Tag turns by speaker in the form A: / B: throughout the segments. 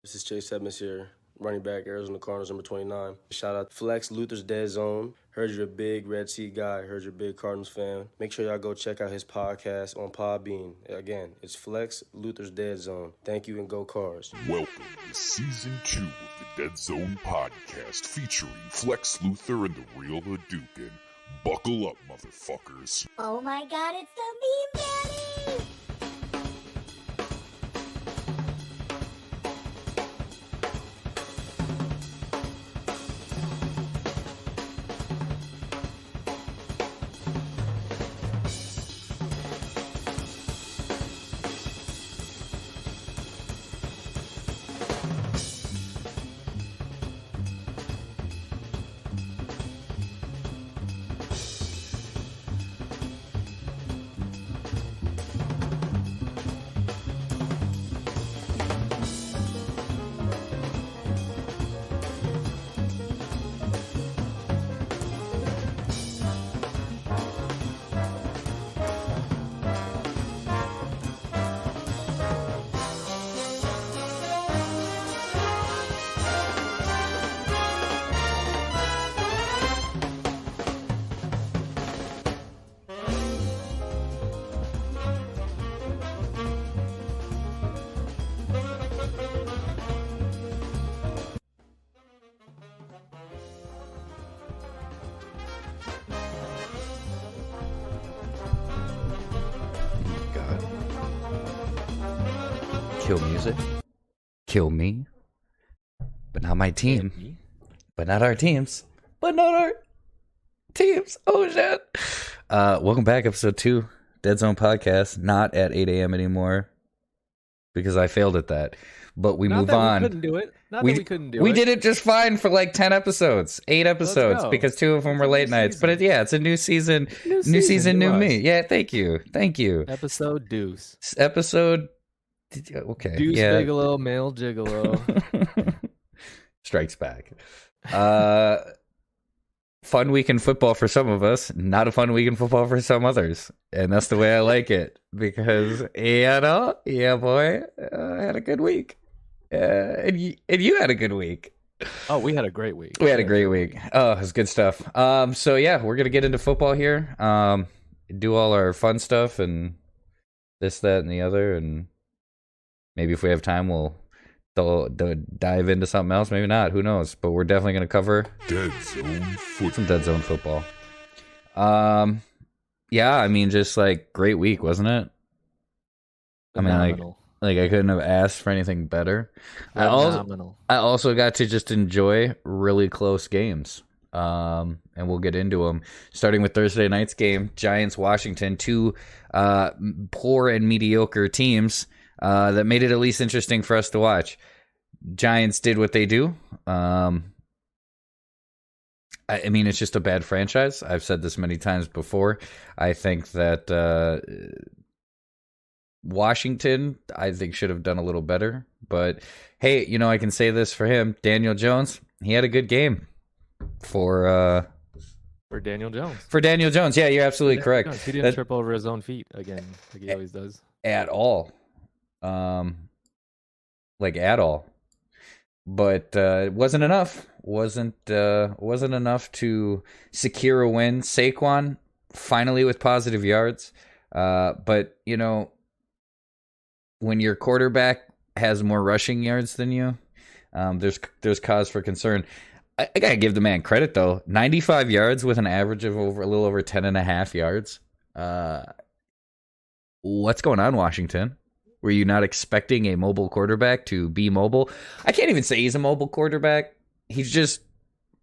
A: This is Chase Edmonds here, running back, Arizona Cardinals, number 29. Shout out Flex, Luther's Dead Zone. Heard you're a big Red Sea guy. Heard you're a big Cardinals fan. Make sure y'all go check out his podcast on Podbean. Again, it's Flex, Luther's Dead Zone. Thank you and go Cards.
B: Welcome to Season 2 of the Dead Zone Podcast featuring Flex Luther and TheRealHadouken. Buckle up, motherfuckers.
C: Oh my god, it's the Meme Daddy!
D: Kill music, kill me, but not my team, but not our teams, but not our teams. Oh shit! Welcome back, episode 2, Dead Zone Podcast. Not at 8 a.m. anymore because I failed at that. But we move on.
E: We couldn't do it. We couldn't do it.
D: We did it just fine for like 10 episodes, 8 episodes, because 2 of them were late nights. But it's a new season, new season, new me. Yeah, thank you.
E: Episode deuce.
D: Episode. Okay.
E: Deuce Bigelow, male gigolo.
D: Strikes back. Fun week in football for some of us, not a fun week in football for some others. And that's the way I like it. Because, boy, I had a good week. And you had a good week.
E: Oh, we had a great week.
D: We had a great week. Oh, it was good stuff. So, yeah, we're going to get into football here. Do all our fun stuff and this, that, and the other, and maybe if we have time, we'll dive into something else. Maybe not. Who knows? But we're definitely going to cover some Dead Zone football. Yeah, I mean, just like great week, wasn't it?
E: Phenomenal.
D: I mean, like I couldn't have asked for anything better.
E: Phenomenal.
D: I also got to just enjoy really close games. And we'll get into them. Starting with Thursday night's game, Giants-Washington, 2 poor and mediocre teams. That made it at least interesting for us to watch. Giants did what they do. I mean, it's just a bad franchise. I've said this many times before. I think that Washington, I think, should have done a little better. But, hey, I can say this for him. Daniel Jones, he had a good game for
E: Daniel Jones.
D: For Daniel Jones, yeah, you're absolutely correct.
E: He didn't trip over his own feet again, like he always does.
D: At all. At all. But it wasn't enough. Wasn't enough to secure a win. Saquon finally with positive yards. But when your quarterback has more rushing yards than you, there's cause for concern. I gotta give the man credit though. 95 yards with an average of a little over 10.5 yards. What's going on, Washington? Were you not expecting a mobile quarterback to be mobile? I can't even say he's a mobile quarterback. He just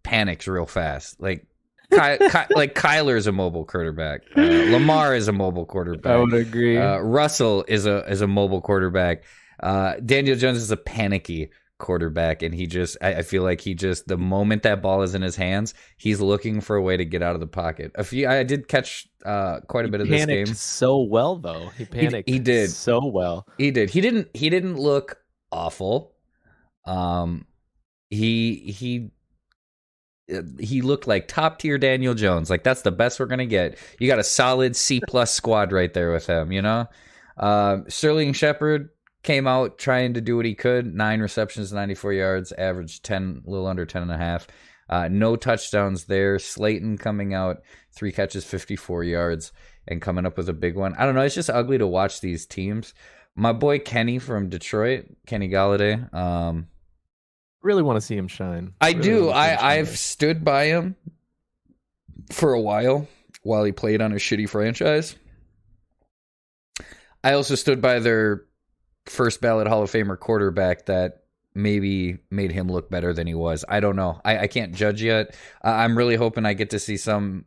D: panics real fast. Like Kyler's a mobile quarterback. Lamar is a mobile quarterback.
E: I would agree.
D: Russell is a mobile quarterback. Daniel Jones is a panicky quarterback, and I feel like the moment that ball is in his hands, he's looking for a way to get out of the pocket. I did catch quite a bit of this game.
E: So well though. He panicked.
D: He did
E: so well.
D: He did. He didn't look awful. He looked like top tier Daniel Jones. Like that's the best we're gonna get. You got a solid C+ squad right there with him. Sterling Shepard came out trying to do what he could. 9 receptions, 94 yards, average 10, a little under 10 and a half. No touchdowns there. Slayton coming out, 3 catches, 54 yards, and coming up with a big one. I don't know. It's just ugly to watch these teams. My boy Kenny from Detroit, Kenny Galladay.
E: Really want to see him shine.
D: I
E: Really
D: do.
E: wanna see him shine.
D: I've stood by him for a while he played on a shitty franchise. I also stood by their first ballot Hall of Famer quarterback that maybe made him look better than he was. I don't know. I can't judge yet. I'm really hoping I get to see some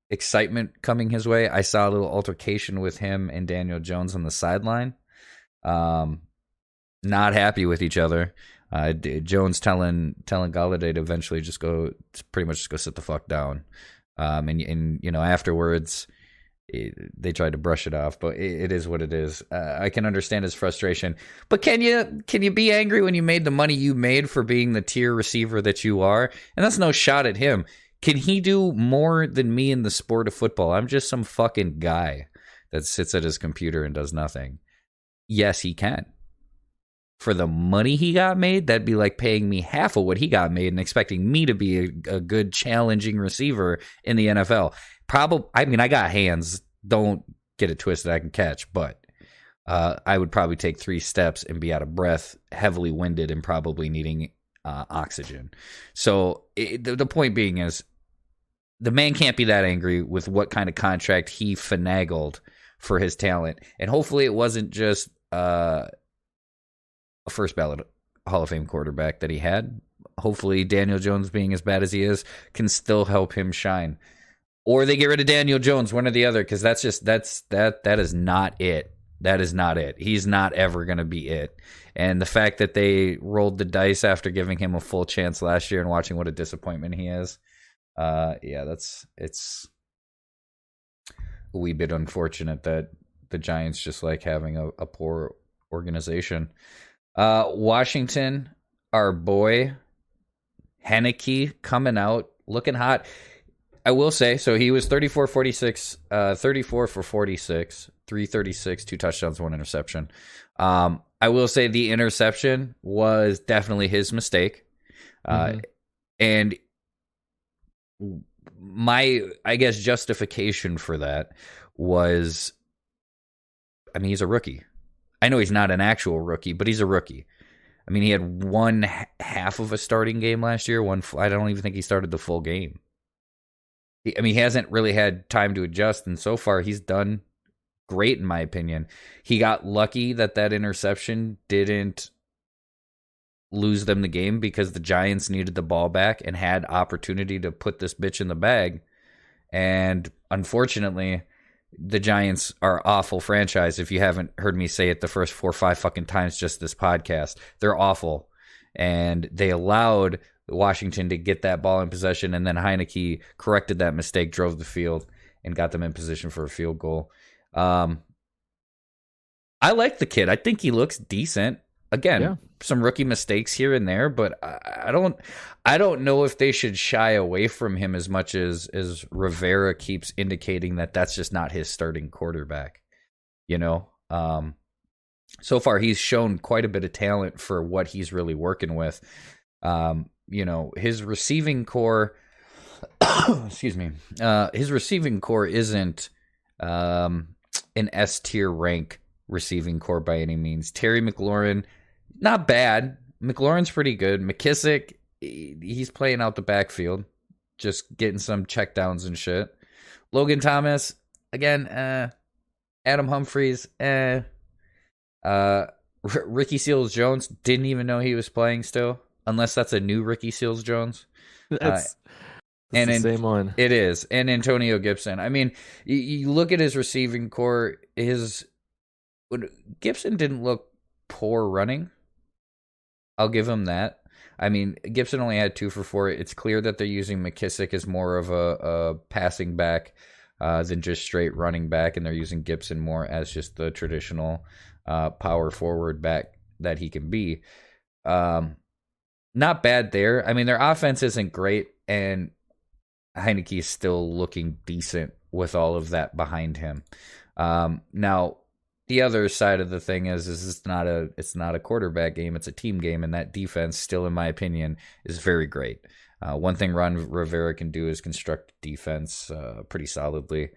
D: excitement coming his way. I saw a little altercation with him and Daniel Jones on the sideline. Not happy with each other. Jones telling Galladay to eventually pretty much just go sit the fuck down. And you know, afterwards, they tried to brush it off, but it is what it is. I can understand his frustration, but can you be angry when you made the money you made for being the tier receiver that you are? And that's no shot at him. Can he do more than me in the sport of football? I'm just some fucking guy that sits at his computer and does nothing. Yes, he can. For the money he got made, that'd be like paying me half of what he got made and expecting me to be a good challenging receiver in the NFL. I got hands. Don't get it twisted. I can catch, but I would probably take 3 steps and be out of breath, heavily winded, and probably needing oxygen. So the point being is, the man can't be that angry with what kind of contract he finagled for his talent. And hopefully it wasn't just a first ballot Hall of Fame quarterback that he had. Hopefully Daniel Jones, being as bad as he is, can still help him shine. Or they get rid of Daniel Jones, one or the other, because that is not it. That is not it. He's not ever going to be it. And the fact that they rolled the dice after giving him a full chance last year and watching what a disappointment he is, it's a wee bit unfortunate that the Giants just like having a poor organization. Washington, our boy Heineke coming out looking hot. I will say, so he was 34 for 46, 336, 2 touchdowns, 1 interception. I will say the interception was definitely his mistake. And my, I guess, justification for that was, I mean, he's a rookie. I know he's not an actual rookie, but he's a rookie. I mean, he had one half of a starting game last year. I don't even think he started the full game. I mean, he hasn't really had time to adjust, and so far he's done great, in my opinion. He got lucky that interception didn't lose them the game, because the Giants needed the ball back and had opportunity to put this bitch in the bag. And unfortunately, the Giants are awful franchise. If you haven't heard me say it the first 4 or 5 fucking times just this podcast, they're awful. And they allowed Washington to get that ball in possession, and then Heineke corrected that mistake, drove the field, and got them in position for a field goal. I like the kid. I think he looks decent. Again, some rookie mistakes here and there, but I don't know if they should shy away from him as much as Rivera keeps indicating that that's just not his starting quarterback. You know, so far he's shown quite a bit of talent for what he's really working with. You know, his receiving core, excuse me, his receiving core isn't an S tier rank receiving core by any means. Terry McLaurin, not bad. McLaurin's pretty good. McKissick, he's playing out the backfield, just getting some checkdowns and shit. Logan Thomas, again, Adam Humphries, Ricky Seals-Jones, didn't even know he was playing still, unless that's a new Ricky Seals-Jones.
E: That's the same one.
D: It is. And Antonio Gibson. I mean, you look at his receiving core, Gibson didn't look poor running. I'll give him that. I mean, Gibson only had 2 for 4. It's clear that they're using McKissick as more of a passing back than just straight running back, and they're using Gibson more as just the traditional power forward back that he can be. Not bad there. I mean, their offense isn't great, and Heineke is still looking decent with all of that behind him. Now, the other side of the thing is it's not a quarterback game, it's a team game, and that defense still, in my opinion, is very great. One thing Ron Rivera can do is construct defense pretty solidly.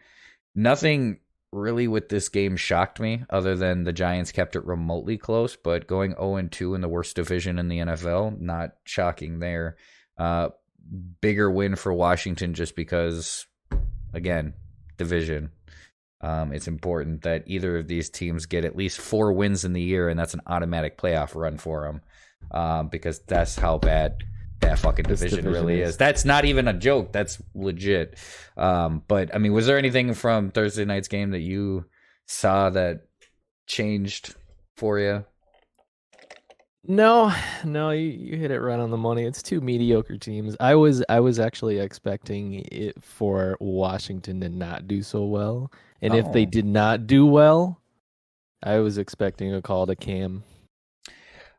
D: Nothing really with this game shocked me other than the Giants kept it remotely close, but going 0-2 in the worst division in the NFL, not shocking there. Bigger win for Washington just because, again, division. It's important that either of these teams get at least 4 wins in the year, and that's an automatic playoff run for them, because that's how bad that fucking division really is. That's not even a joke. That's legit. But, I mean, was there anything from Thursday night's game that you saw that changed for you?
E: No, you hit it right on the money. It's 2 mediocre teams. I was actually expecting it for Washington to not do so well. And if they did not do well, I was expecting a call to Cam.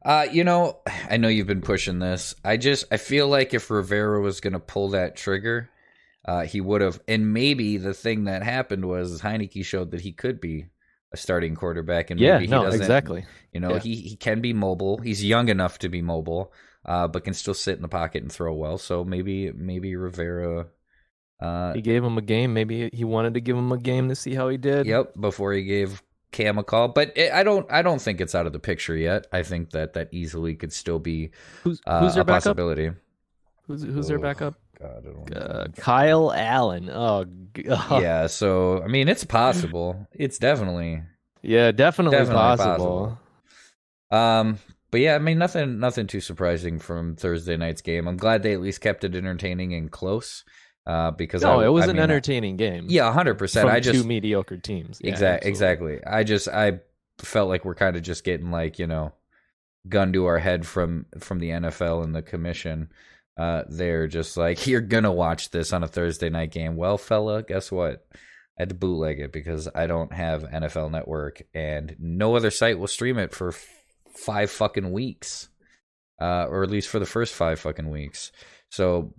D: I know you've been pushing this. I feel like if Rivera was going to pull that trigger, he would have. And maybe the thing that happened was Heineke showed that he could be a starting quarterback. And maybe he doesn't. Exactly. He can be mobile. He's young enough to be mobile, but can still sit in the pocket and throw well. So maybe Rivera.
E: He gave him a game. Maybe he wanted to give him a game to see how he did.
D: Yep, before he gave Cam a call, but I don't think it's out of the picture yet. I think that easily could still be
E: who's their
D: a possibility.
E: Who's their backup?
D: God,
E: Kyle Allen. Oh, God.
D: Yeah. So I mean, it's possible. It's definitely
E: possible.
D: But yeah, I mean, nothing too surprising from Thursday night's game. I'm glad they at least kept it entertaining and close. Because
E: it was an entertaining game.
D: Yeah, 100%.
E: From 2 mediocre teams. Yeah,
D: exactly. I felt like we're kind of just getting gun to our head from the NFL and the commission. They're just like, you're gonna watch this on a Thursday night game. Well, fella, guess what? I had to bootleg it because I don't have NFL Network and no other site will stream it for 5 fucking weeks, or at least for the first 5 fucking weeks. So.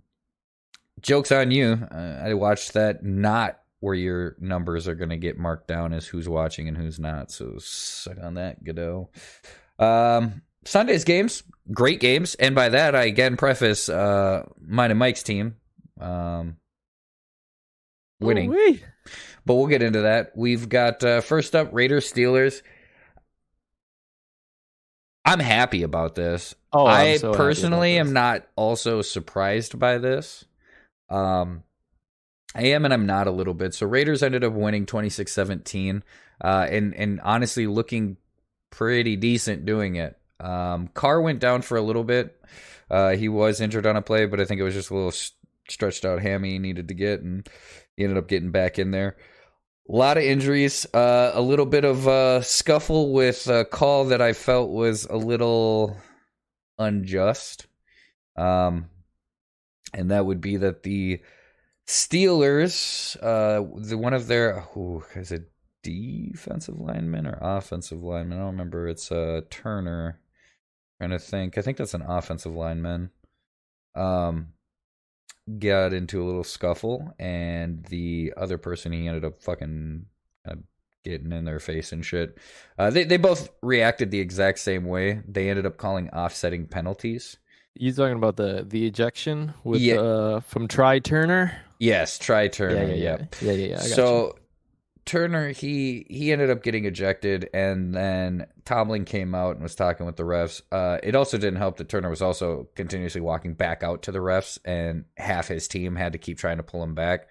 D: Joke's on you. I watched that, not where your numbers are going to get marked down as who's watching and who's not. So suck on that, Godot. Sunday's games, great games. And by that, I again preface mine and Mike's team winning. But we'll get into that. We've got first up, Raiders Steelers. I'm happy about this. I personally am not also surprised by this. I am and I'm not a little bit. So Raiders ended up winning 26-17, and honestly looking pretty decent doing it. Carr went down for a little bit. He was injured on a play, but I think it was just a little stretched out hammy he needed to get, and he ended up getting back in there. A lot of injuries, a little bit of a scuffle with a call that I felt was a little unjust. And that would be that the Steelers, one of their, is it defensive lineman or offensive lineman? I don't remember. It's Turner. I'm trying to think. I think that's an offensive lineman. Got into a little scuffle, and the other person, he ended up fucking getting in their face and shit. They both reacted the exact same way. They ended up calling offsetting penalties.
E: You talking about the ejection with from Try Turner?
D: Yes, Try Turner.
E: Yeah. I got
D: so Turner, he ended up getting ejected, and then Tomlin came out and was talking with the refs. It also didn't help that Turner was also continuously walking back out to the refs, and half his team had to keep trying to pull him back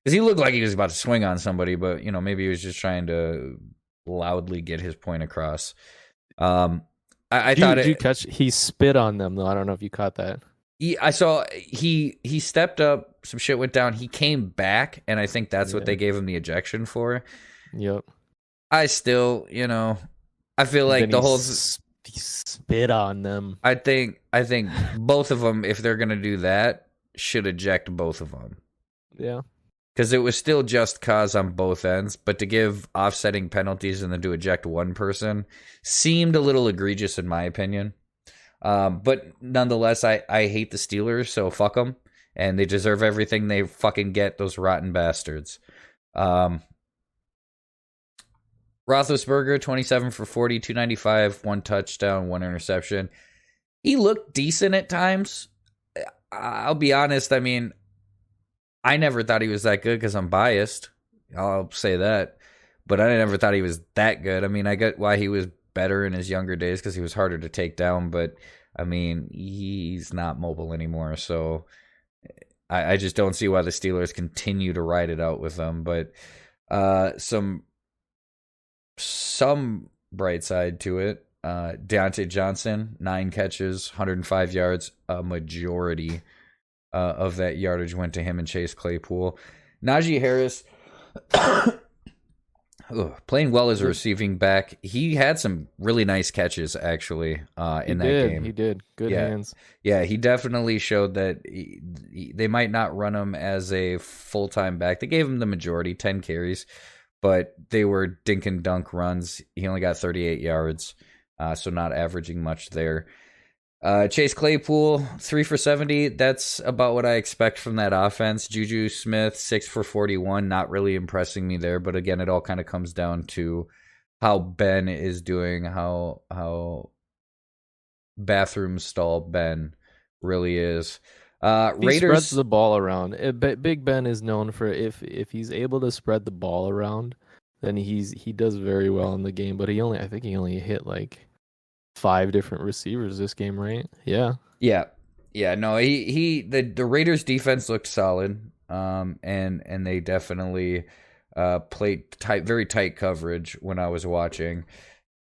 D: because he looked like he was about to swing on somebody, but maybe he was just trying to loudly get his point across. I thought
E: did you catch? He spit on them though. I don't know if you caught that.
D: I saw he stepped up. Some shit went down. He came back, and I think that's what they gave him the ejection for.
E: Yep.
D: I still, I feel like the whole
E: he spit on them.
D: I think both of them, if they're gonna do that, should eject both of them.
E: Yeah.
D: Because it was still just cause on both ends, but to give offsetting penalties and then to eject one person seemed a little egregious in my opinion. But nonetheless, I hate the Steelers, so fuck them. And they deserve everything they fucking get, those rotten bastards. Roethlisberger, 27 for 40, 295, 1 touchdown, 1 interception. He looked decent at times. I'll be honest. I mean, I never thought he was that good because I'm biased. I'll say that. But I never thought he was that good. I mean, I get why he was better in his younger days because he was harder to take down. But, I mean, he's not mobile anymore. So I just don't see why the Steelers continue to ride it out with him. But some bright side to it. Deontay Johnson, 9 catches, 105 yards. A majority of that yardage went to him and Chase Claypool. Najee Harris, playing well as a receiving back. He had some really nice catches, actually, in that game.
E: He did. Good hands.
D: Yeah, he definitely showed that they might not run him as a full-time back. They gave him the majority, 10 carries, but they were dink and dunk runs. He only got 38 yards, so not averaging much there. Chase Claypool, 3 for 70. That's about what I expect from that offense. Juju Smith, 6 for 41. Not really impressing me there, but again, it all kind of comes down to how Ben is doing, how bathroom stall Ben really is.
E: He
D: Raiders
E: spreads the ball around. Big Ben is known for if he's able to spread the ball around, then he does very well in the game. But I think he only hit like 5 different receivers this game, right? Yeah.
D: No, the Raiders defense looked solid, and they definitely played very tight coverage when I was watching.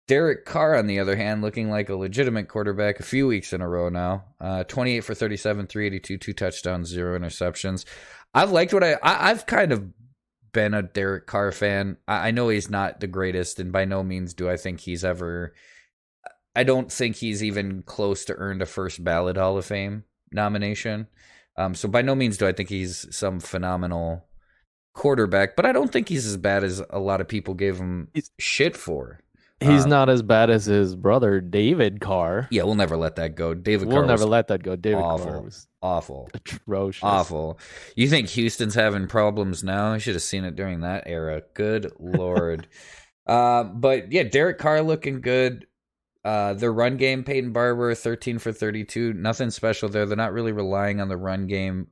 D: Derek Carr, on the other hand, looking like a legitimate quarterback a few weeks in a row now. 28 for 37, 382, 2 touchdowns, 0 interceptions. I've liked what I've kind of been a Derek Carr fan. I know he's not the greatest, and by no means do I think he's ever. I don't think he's even close to earned a first ballot Hall of Fame nomination. So by no means do I think he's some phenomenal quarterback, but I don't think he's as bad as a lot of people gave him shit for.
E: He's not as bad as his brother, David Carr.
D: Yeah, we'll never let that go. David
E: Carr was
D: awful.
E: Atrocious.
D: Awful. You think Houston's having problems now? I should have seen it during that era. Good Lord. But yeah, Derek Carr looking good. Their run game, Peyton Barber, 13 for 32. Nothing special there. They're not really relying on the run game.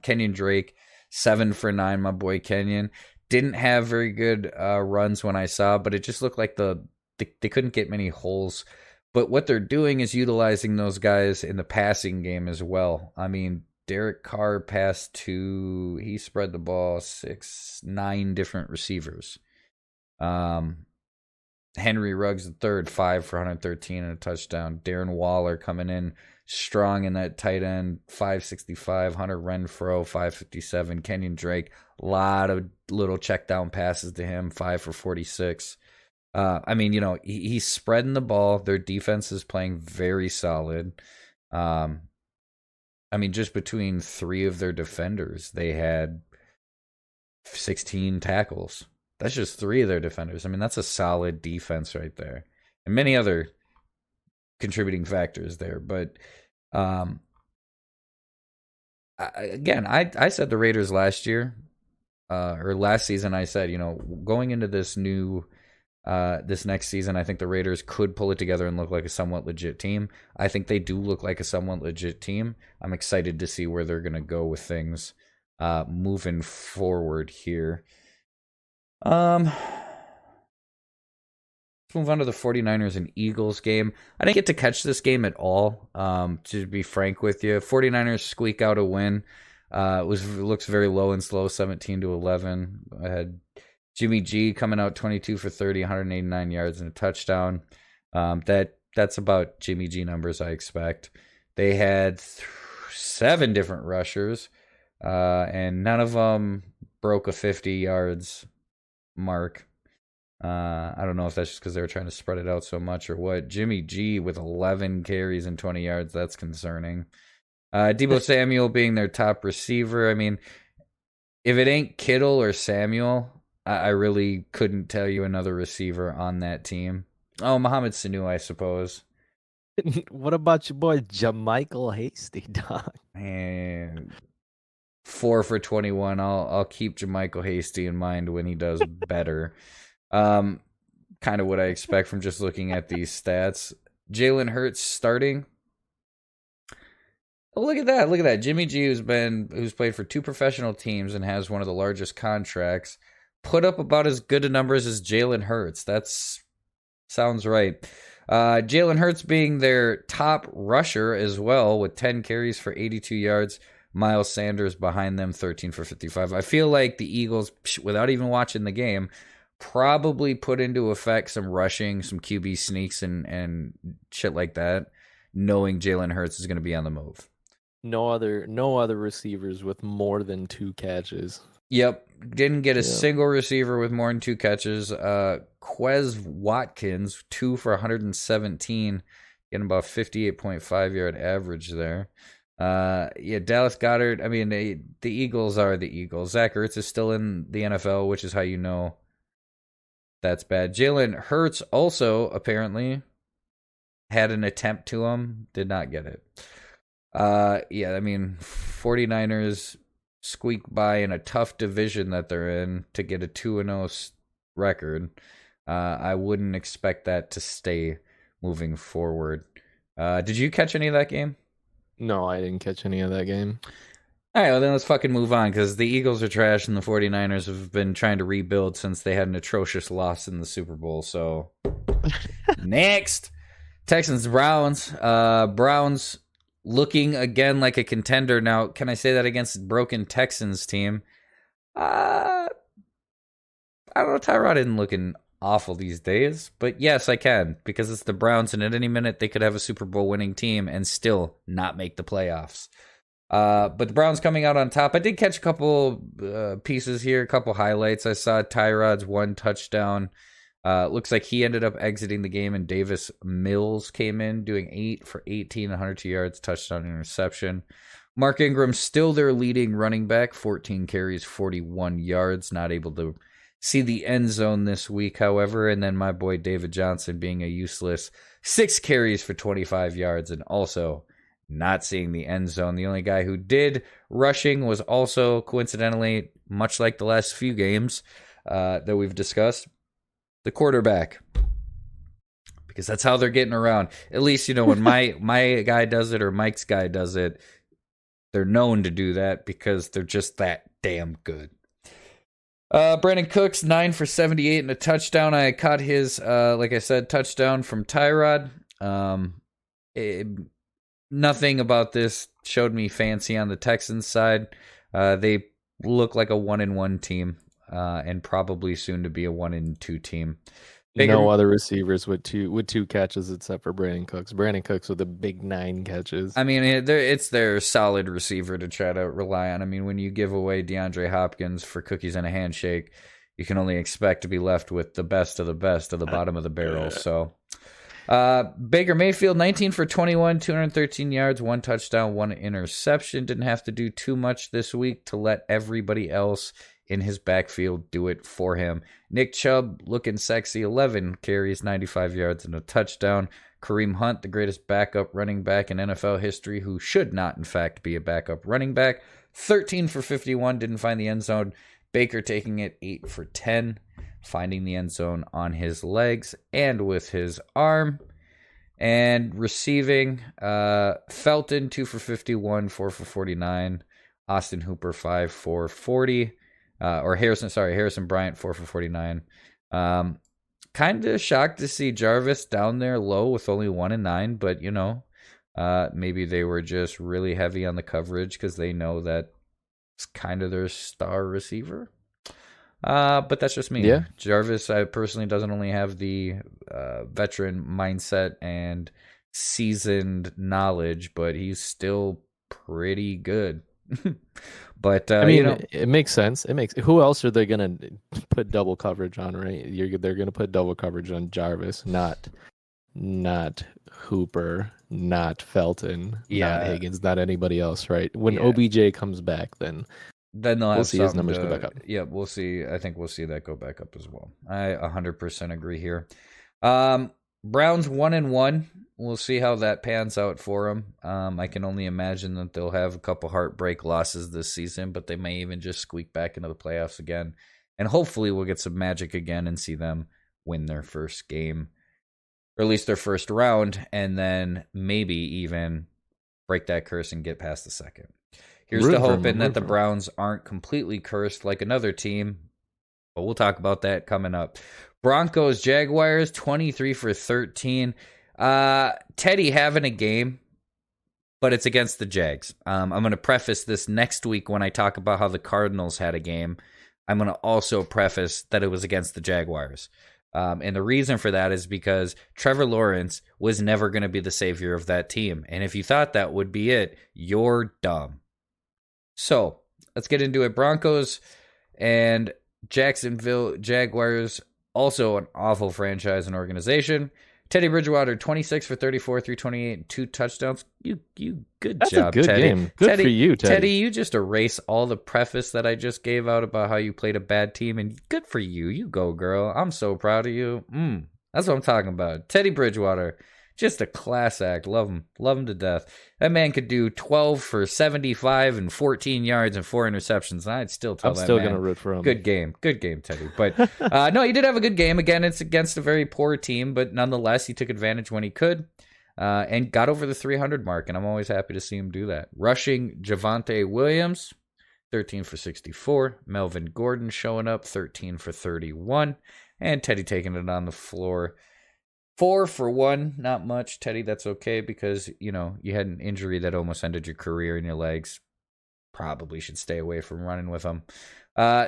D: Kenyon Drake, 7 for 9, my boy Kenyon. Didn't have very good runs when I saw, but it just looked like they couldn't get many holes. But what they're doing is utilizing those guys in the passing game as well. I mean, Derek Carr he spread the ball 9 different receivers. Henry Ruggs III, 5 for 113 and a touchdown. Darren Waller coming in strong in that tight end, 565. Hunter Renfrow, 557. Kenyon Drake, a lot of little check down passes to him, 5 for 46. I mean, he's spreading the ball. Their defense is playing very solid. I mean, just between 3 of their defenders, they had 16 tackles. That's just 3 of their defenders. I mean, that's a solid defense right there. And many other contributing factors there. But again, I said the Raiders last year, or last season, I said, going into this next season, I think the Raiders could pull it together and look like a somewhat legit team. I think they do look like a somewhat legit team. I'm excited to see where they're going to go with things moving forward here. Let's move on to the 49ers and Eagles game. I didn't get to catch this game at all, to be frank with you. 49ers squeak out a win. Looks very low and slow, 17-11. I had Jimmy G coming out 22 for 30, 189 yards and a touchdown. That's about Jimmy G numbers I expect. They had 7 different rushers, and none of them broke a 50 yards mark. I don't know if that's just because they were trying to spread it out so much or what. Jimmy G with 11 carries and 20 yards, that's concerning. Deebo Samuel being their top receiver. I mean, if it ain't Kittle or Samuel, I really couldn't tell you another receiver on that team. Oh, Mohamed Sanu, I suppose.
E: What about your boy Jermichael Hasty, dog?
D: And 4 for 21. I'll keep Jermichael Hasty in mind when he does better. Kind kind of what I expect from just looking at these stats. Jalen Hurts starting. Oh, look at that. Look at that. Jimmy G, who's played for 2 professional teams and has one of the largest contracts, put up about as good a numbers as Jalen Hurts. Sounds right. Jalen Hurts being their top rusher as well with 10 carries for 82 yards. Miles Sanders behind them, 13 for 55. I feel like the Eagles, without even watching the game, probably put into effect some rushing, some QB sneaks and shit like that, knowing Jalen Hurts is going to be on the move.
E: No other receivers with more than 2 catches.
D: Yep. Didn't get a single receiver with more than 2 catches. Quez Watkins, 2 for 117, getting about 58.5 yard average there. Dallas Goedert. I mean, the Eagles are the Eagles. Zach Ertz is still in the NFL, which is how you know that's bad. Jalen Hurts also apparently had an attempt to him, did not get it. I mean, 49ers squeak by in a tough division that they're in to get a 2-0 record. I wouldn't expect that to stay moving forward. Did you catch any of that game?
E: No, I didn't catch any of that game.
D: All right, well, then let's fucking move on, because the Eagles are trash and the 49ers have been trying to rebuild since they had an atrocious loss in the Super Bowl. So, next. Texans-Browns. Browns looking again like a contender. Now, can I say that against a broken Texans team? I don't know. Tyrod isn't looking awful these days, but yes, I can, because it's the Browns, and at any minute they could have a Super Bowl winning team and still not make the playoffs. But the Browns coming out on top. I did catch a couple pieces here, a couple highlights. I saw Tyrod's 1 touchdown. Looks like he ended up exiting the game, and Davis Mills came in doing 8 for 18, 102 yards, touchdown, interception. Mark Ingram still their leading running back, 14 carries, 41 yards, not able to see the end zone this week, however. And then my boy David Johnson being a useless 6 carries for 25 yards and also not seeing the end zone. The only guy who did rushing was also, coincidentally, much like the last few games that we've discussed, the quarterback. Because that's how they're getting around. At least, when my guy does it or Mike's guy does it, they're known to do that because they're just that damn good. Brandon Cooks, 9 for 78 and a touchdown. I caught his, like I said, touchdown from Tyrod. Nothing about this showed me fancy on the Texans side. They look like a 1-1 team, and probably soon to be a 1-2 team.
E: No other receivers with two catches except for Brandon Cooks. Brandon Cooks with a big 9 catches.
D: I mean, it's their solid receiver to try to rely on. I mean, when you give away DeAndre Hopkins for cookies and a handshake, you can only expect to be left with the best of the bottom of the barrel. So, Baker Mayfield, 19 for 21, 213 yards, 1 touchdown, 1 interception. Didn't have to do too much this week to let everybody else in his backfield do it for him. Nick Chubb looking sexy, 11 carries, 95 yards, and a touchdown. Kareem Hunt, the greatest backup running back in NFL history, who should not, in fact, be a backup running back, 13 for 51, didn't find the end zone. Baker taking it 8 for 10, finding the end zone on his legs and with his arm. And receiving, Felton, 2 for 51, 4 for 49. Austin Hooper, 5 for 40. Harrison Bryant, 4 for 49. Kind of shocked to see Jarvis down there low with only 1 and 9, but maybe they were just really heavy on the coverage because they know that it's kind of their star receiver. But that's just me.
E: Yeah.
D: Jarvis, I personally doesn't only have the veteran mindset and seasoned knowledge, but he's still pretty good. But
E: I mean, it makes sense. Who else are they gonna put double coverage on? Right? They're gonna put double coverage on Jarvis, not Hooper, not Felton, not Higgins, not anybody else. Right? When OBJ comes back, then we'll see his numbers go back up.
D: Yeah, we'll see. I think we'll see that go back up as well. I 100% agree here. Browns 1-1. We'll see how that pans out for them. I can only imagine that they'll have a couple heartbreak losses this season, but they may even just squeak back into the playoffs again. And hopefully we'll get some magic again and see them win their first game, or at least their first round, and then maybe even break that curse and get past the second. Here's to hoping that the Browns aren't completely cursed like another team, but we'll talk about that coming up. Broncos, Jaguars, 23 for 13. Teddy having a game, but it's against the Jags. I'm going to preface this next week when I talk about how the Cardinals had a game. I'm going to also preface that it was against the Jaguars. And the reason for that is because Trevor Lawrence was never going to be the savior of that team. And if you thought that would be it, you're dumb. So let's get into it. Broncos and Jacksonville Jaguars, also an awful franchise and organization. Teddy Bridgewater, 26 for 34, 328, and 2 touchdowns. You good
E: That's
D: job,
E: a good
D: Teddy.
E: game. Good for you, Teddy.
D: Teddy, you just erase all the preface that I just gave out about how you played a bad team, and good for you. You go, girl. I'm so proud of you. That's what I'm talking about. Teddy Bridgewater, just a class act. Love him to death. That man could do 12 for 75 and 14 yards and 4 interceptions. And I'd still tell
E: I'm
D: that
E: still
D: man,
E: gonna root for him.
D: Good game, Teddy. But no, he did have a good game. Again, it's against a very poor team, but nonetheless, he took advantage when he could and got over the 300 mark. And I'm always happy to see him do that. Rushing, Javonte Williams, 13 for 64. Melvin Gordon showing up, 13 for 31. And Teddy taking it on the floor. 4 for 1, not much, Teddy. That's okay because, you had an injury that almost ended your career in your legs. Probably should stay away from running with them.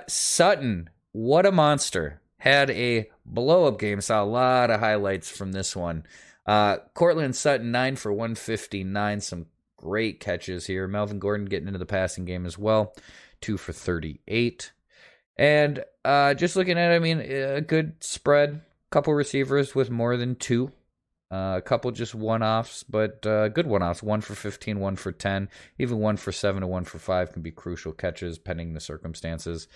D: Sutton, what a monster. Had a blow-up game. Saw a lot of highlights from this one. Cortland Sutton, 9 for 159. Some great catches here. Melvin Gordon getting into the passing game as well. 2 for 38. And just looking at it, a good spread. Couple receivers with more than 2. A couple just one-offs, but good one-offs. 1 for 15, 1 for 10. Even 1 for 7 and 1 for 5 can be crucial catches, pending the circumstances.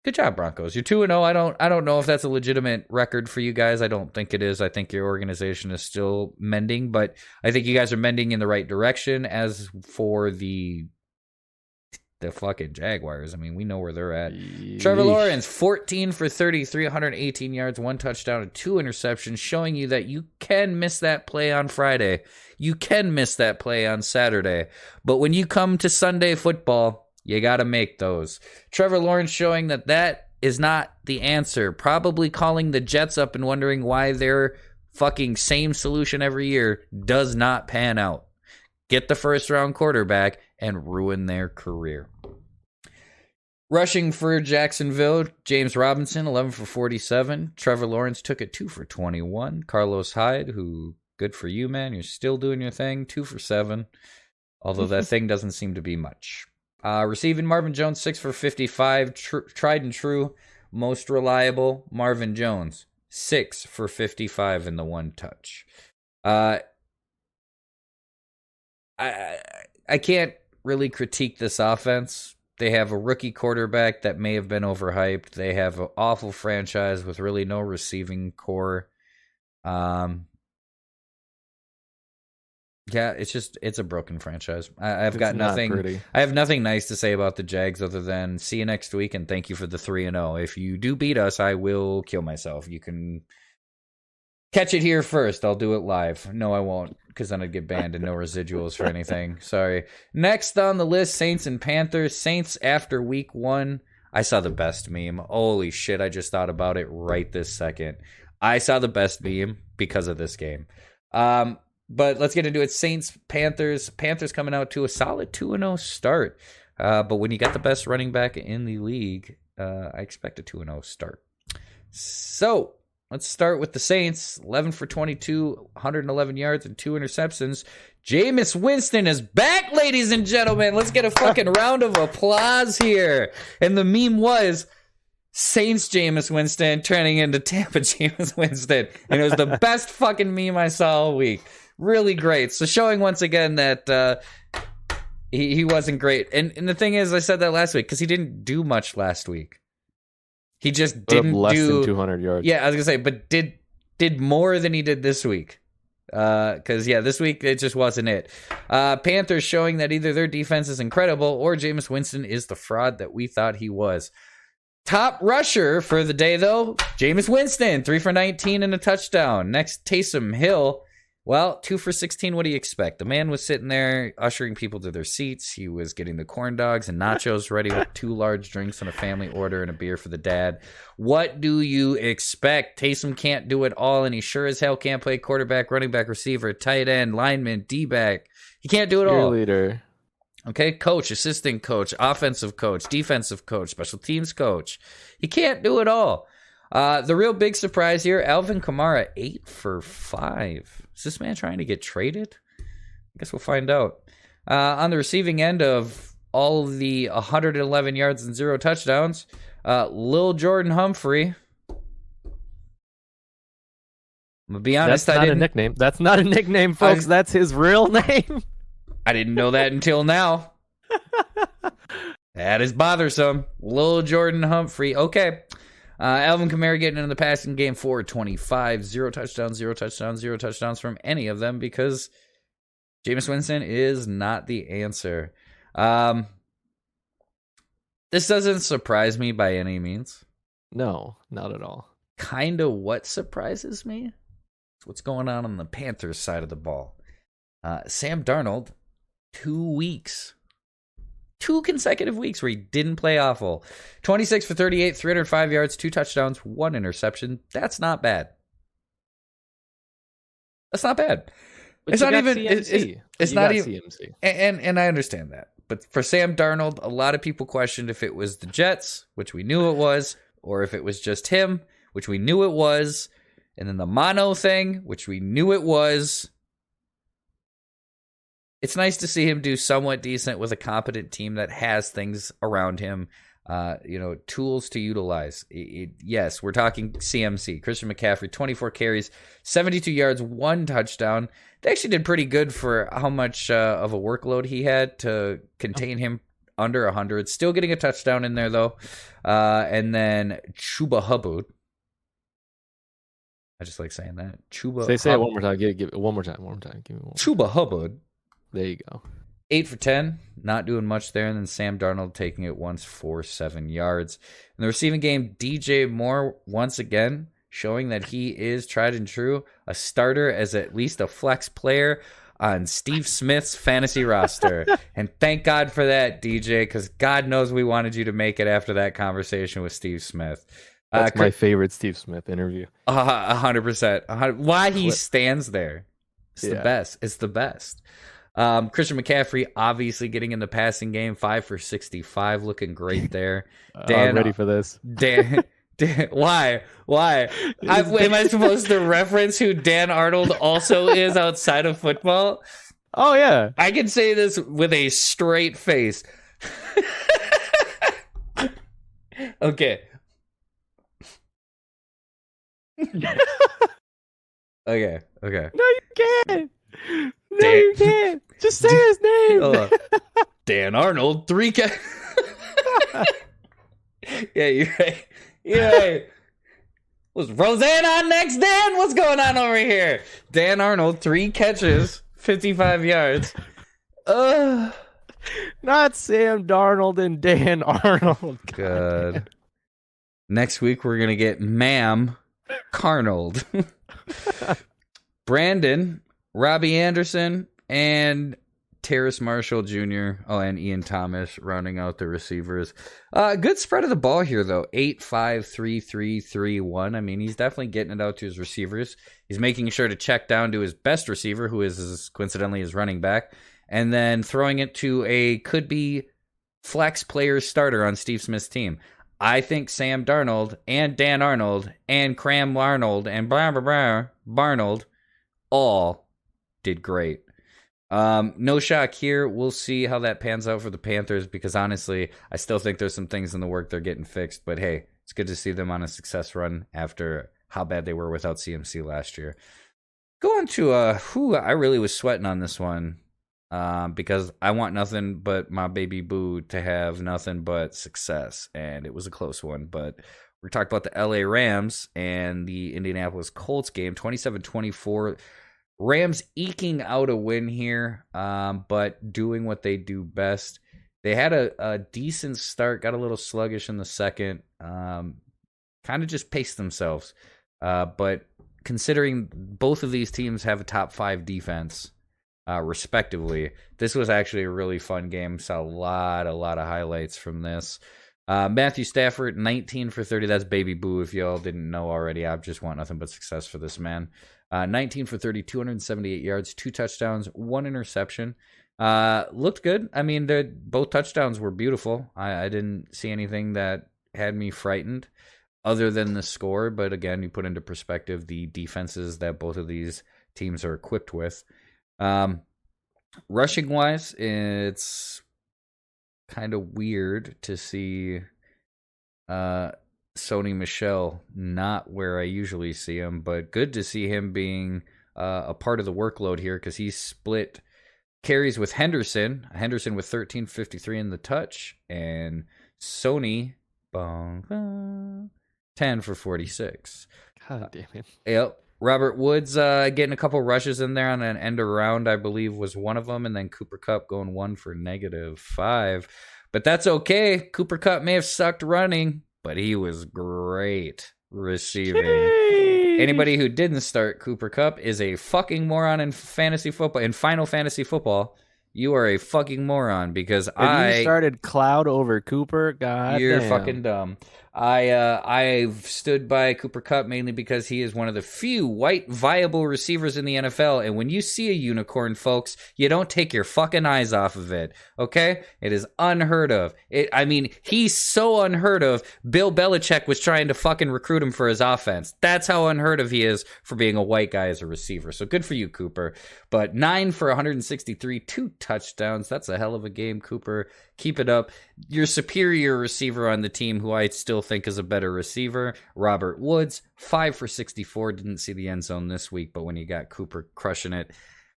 D: Good job, Broncos. You're 2-0. I don't know if that's a legitimate record for you guys. I don't think it is. I think your organization is still mending, but I think you guys are mending in the right direction. As for the fucking Jaguars, we know where they're at. Yeesh. Trevor Lawrence, 14 for 30, 318 yards, 1 touchdown, and 2 interceptions, showing you that you can miss that play on Friday. You can miss that play on Saturday. But when you come to Sunday football, you got to make those. Trevor Lawrence showing that is not the answer. Probably calling the Jets up and wondering why their fucking same solution every year does not pan out. Get the first-round quarterback and ruin their career. Rushing for Jacksonville, James Robinson, 11 for 47. Trevor Lawrence took it 2 for 21. Carlos Hyde, who, good for you, man. You're still doing your thing, 2 for 7. Although that thing doesn't seem to be much. Receiving, Marvin Jones, 6 for 55. Tried and true, most reliable, Marvin Jones, 6 for 55 in the 1 touch. I can't really critique this offense. They have a rookie quarterback that may have been overhyped. They have an awful franchise with really no receiving core. Yeah, it's a broken franchise. I've got nothing. I have nothing nice to say about the Jags other than see you next week and thank you for the 3-0. If you do beat us, I will kill myself. You can catch it here first. I'll do it live. No, I won't, because then I'd get banned and no residuals for anything. Sorry. Next on the list, Saints and Panthers. Saints after week 1. I saw the best meme. Holy shit, I just thought about it right this second. I saw the best meme because of this game. But let's get into it. Saints, Panthers. Panthers coming out to a solid 2-0 start. But when you got the best running back in the league, I expect a 2-0 start. So let's start with the Saints. 11 for 22, 111 yards, and 2 interceptions. Jameis Winston is back, ladies and gentlemen. Let's get a fucking round of applause here. And the meme was Saints Jameis Winston turning into Tampa Jameis Winston. And it was the best fucking meme I saw all week. Really great. So showing once again that he wasn't great. And the thing is, I said that last week because he didn't do much last week. He just didn't
E: less
D: do
E: than 200 yards.
D: Yeah, I was gonna say, but did more than he did this week. Because this week it just wasn't it. Panthers showing that either their defense is incredible or Jameis Winston is the fraud that we thought he was. Top rusher for the day, though, Jameis Winston, 3 for 19 and a touchdown. Next, Taysom Hill. Well, 2 for 16. What do you expect? The man was sitting there ushering people to their seats. He was getting the corn dogs and nachos ready with 2 large drinks and a family order and a beer for the dad. What do you expect? Taysom can't do it all, and he sure as hell can't play quarterback, running back, receiver, tight end, lineman, D-back. He can't do it all.
E: Cheerleader.
D: Okay, coach, assistant coach, offensive coach, defensive coach, special teams coach. He can't do it all. The real big surprise here, Alvin Kamara, 8 for 5. Is this man trying to get traded? I guess we'll find out. On the receiving end of all the 111 yards and 0 touchdowns, Lil Jordan Humphrey. I'm going to be honest.
E: That's not a nickname. That's not a nickname, folks. That's his real name.
D: I didn't know that until now. That is bothersome. Lil Jordan Humphrey. Okay. Alvin Kamara getting into the passing game, 425, 0 touchdowns, 0 touchdowns, 0 touchdowns from any of them because Jameis Winston is not the answer. This doesn't surprise me by any means.
E: No, not at all.
D: Kind of what surprises me is what's going on the Panthers side of the ball. Sam Darnold, 2 weeks. 2 consecutive weeks where he didn't play awful. 26 for 38, 305 yards, 2 touchdowns, 1 interception. That's not bad. That's not bad.
E: But
D: it's not even.
E: CMC.
D: It's
E: You
D: not
E: got
D: even.
E: CMC.
D: And I understand that. But for Sam Darnold, a lot of people questioned if it was the Jets, which we knew it was, or if it was just him, which we knew it was, and then the mono thing, which we knew it was. It's nice to see him do somewhat decent with a competent team that has things around him, tools to utilize. Yes, we're talking CMC. Christian McCaffrey, 24 carries, 72 yards, 1 touchdown. They actually did pretty good for how much of a workload he had to contain him under 100. Still getting a touchdown in there, though. And then Chuba Hubbard. I just like saying that.
E: Say it one more time. Give it one more time. Give me one.
D: Chuba Hubbard.
E: There you go.
D: 8 for 10, not doing much there. And then Sam Darnold taking it once for 7 yards. In the receiving game, DJ Moore once again showing that he is tried and true, a starter as at least a flex player on Steve Smith's fantasy roster. And thank God for that, DJ, because God knows we wanted you to make it after that conversation with Steve Smith.
E: That's my favorite Steve Smith interview.
D: 100%. Why he stands there. It's the best. It's the best. Christian McCaffrey obviously getting in the passing game, 5 for 65, looking great there. Dan,
E: I'm ready for this.
D: Dan, why? Am I supposed to reference who Dan Arnold also is outside of football?
E: Oh, yeah.
D: I can say this with a straight face. Okay. Okay.
E: No, you can't. No, you can't. Just say his name.
D: Dan Arnold, 3 Yeah, you're right. You're right. Was Roseanne on next, Dan? What's going on over here? Dan Arnold, 3 catches, 55 yards.
E: Not Sam Darnold and Dan Arnold.
D: Good. Next week, we're going to get Ma'am Carnold. Brandon, Robbie Anderson, and Terrace Marshall Jr. And Ian Thomas rounding out the receivers. Good spread of the ball here, though. 8-5-3-3-3-1. I mean, he's definitely getting it out to his receivers. He's making sure to check down to his best receiver, who is coincidentally his running back, and then throwing it to a could-be flex player starter on Steve Smith's team. I think Sam Darnold and Dan Arnold and Cram Arnold and Barnold all did great. No shock here. We'll see how that pans out for the Panthers because honestly, I still think there's some things in the work they're getting fixed. But hey, it's good to see them on a success run after how bad they were without CMC last year. Go on to I really was sweating on this one because I want nothing but my baby boo to have nothing but success, and it was a close one. But we're talking about the LA Rams and the Indianapolis Colts game, 27-24. Rams eking out a win here, but doing what they do best, They had a decent start, got a little sluggish in the second, kind of just paced themselves. But considering both of these teams have a top 5 defense, respectively, this was actually a really fun game. Saw a lot of highlights from this. Matthew Stafford, 19 for 30. That's baby boo if y'all didn't know already. I just want nothing but success for this man. 19 for 30, 278 yards, 2 touchdowns, 1 interception. Looked good. I mean, both touchdowns were beautiful. I didn't see anything that had me frightened other than the score. But again, you put into perspective the defenses that both of these teams are equipped with. Rushing wise, it's kind of weird to see Sony Michel not where I usually see him, but good to see him being a part of the workload here because he split carries with Henderson with 13.53 in the touch, and Sony 10 for 46.
E: God damn it.
D: Yep. Robert Woods getting a couple rushes in there on an end around, I believe, was one of them. And then Cooper Kupp going 1 for -5. But that's okay. Cooper Kupp may have sucked running, but he was great receiving.
E: Jeez.
D: Anybody who didn't start Cooper Kupp is a fucking moron in fantasy football. In Final Fantasy football, you are a fucking moron because
E: you started Cloud over Cooper. God,
D: you're
E: damn.
D: fucking dumb. I've stood by Cooper Kupp mainly because he is one of the few white viable receivers in the NFL, and when you see a unicorn, folks, you don't take your fucking eyes off of it, okay? It is unheard of. He's so unheard of, Bill Belichick was trying to fucking recruit him for his offense. That's how unheard of he is for being a white guy as a receiver, so good for you, Cooper. But 9 for 163, 2 touchdowns, that's a hell of a game, Cooper. Keep it up. Your superior receiver on the team, who I still think is a better receiver, Robert Woods, 5 for 64. Didn't see the end zone this week, but when you got Cooper crushing it,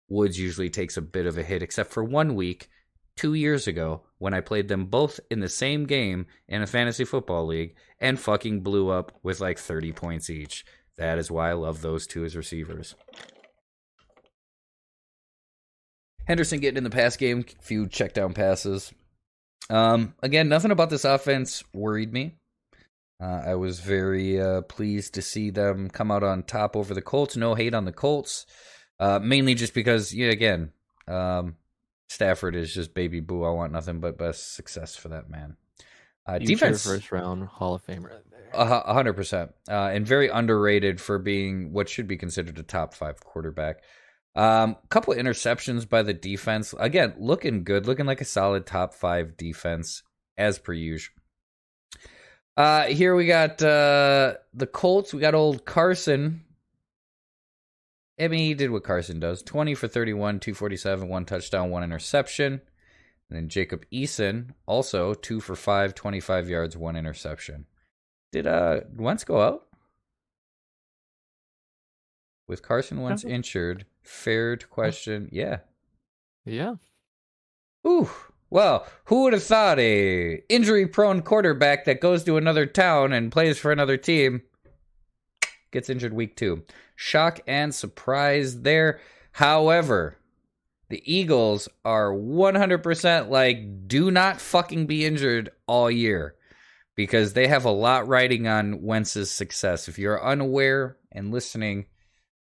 D: Woods usually takes a bit of a hit, except for 1 week, 2 years ago, when I played them both in the same game in a fantasy football league and fucking blew up with like 30 points each. That is why I love those two as receivers. Henderson getting in the pass game, few check down passes. Again, nothing about this offense worried me. I was very pleased to see them come out on top over the Colts. No hate on the Colts. Mainly just because, Stafford is just baby boo. I want nothing but best success for that man. Defense,
E: first round Hall of Famer.
D: 100%. And very underrated for being what should be considered a top 5 quarterback. Couple of interceptions by the defense. Again, looking good, looking like a solid top 5 defense as per usual. Here we got the Colts. We got old Carson. I mean, he did what Carson does. 20 for 31, 247, 1 touchdown, 1 interception. And then Jacob Eason, also 2 for 5, 25 yards, 1 interception. Did Wentz go out? With Carson Wentz injured, fair to question. Yeah. Ooh. Well, who would have thought a injury-prone quarterback that goes to another town and plays for another team gets injured week 2? Shock and surprise there. However, the Eagles are 100% like, do not fucking be injured all year because they have a lot riding on Wentz's success. If you're unaware and listening,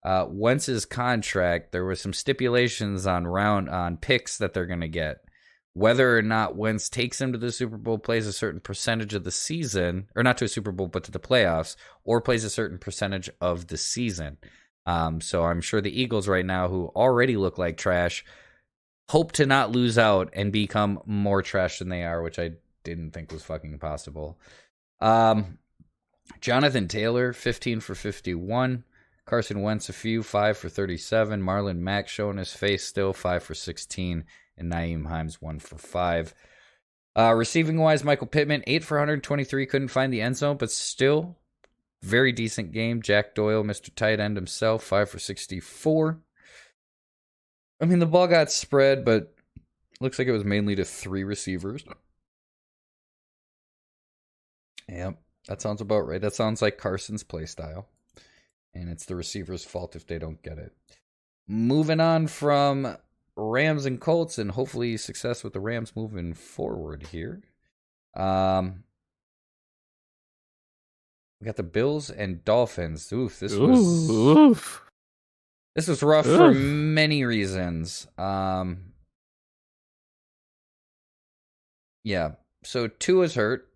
D: Wentz's contract, there were some stipulations on picks that they're going to get. Whether or not Wentz takes him to the Super Bowl, plays a certain percentage of the season, or not to a Super Bowl, but to the playoffs, or plays a certain percentage of the season. So I'm sure the Eagles right now, who already look like trash, hope to not lose out and become more trash than they are, which I didn't think was fucking possible. Jonathan Taylor, 15 for 51. Carson Wentz, a few, 5 for 37. Marlon Mack showing his face still, 5 for 16. And Nyheim Hines, 1 for 5. Receiving-wise, Michael Pittman, 8 for 123. Couldn't find the end zone, but still very decent game. Jack Doyle, Mr. Tight End himself, 5 for 64. I mean, the ball got spread, but looks like it was mainly to 3 receivers. Yep, that sounds about right. That sounds like Carson's play style. And it's the receiver's fault if they don't get it. Moving on from Rams and Colts, and hopefully success with the Rams moving forward here. We got the Bills and Dolphins. Oof, this was rough for many reasons. Yeah, so Tua's hurt.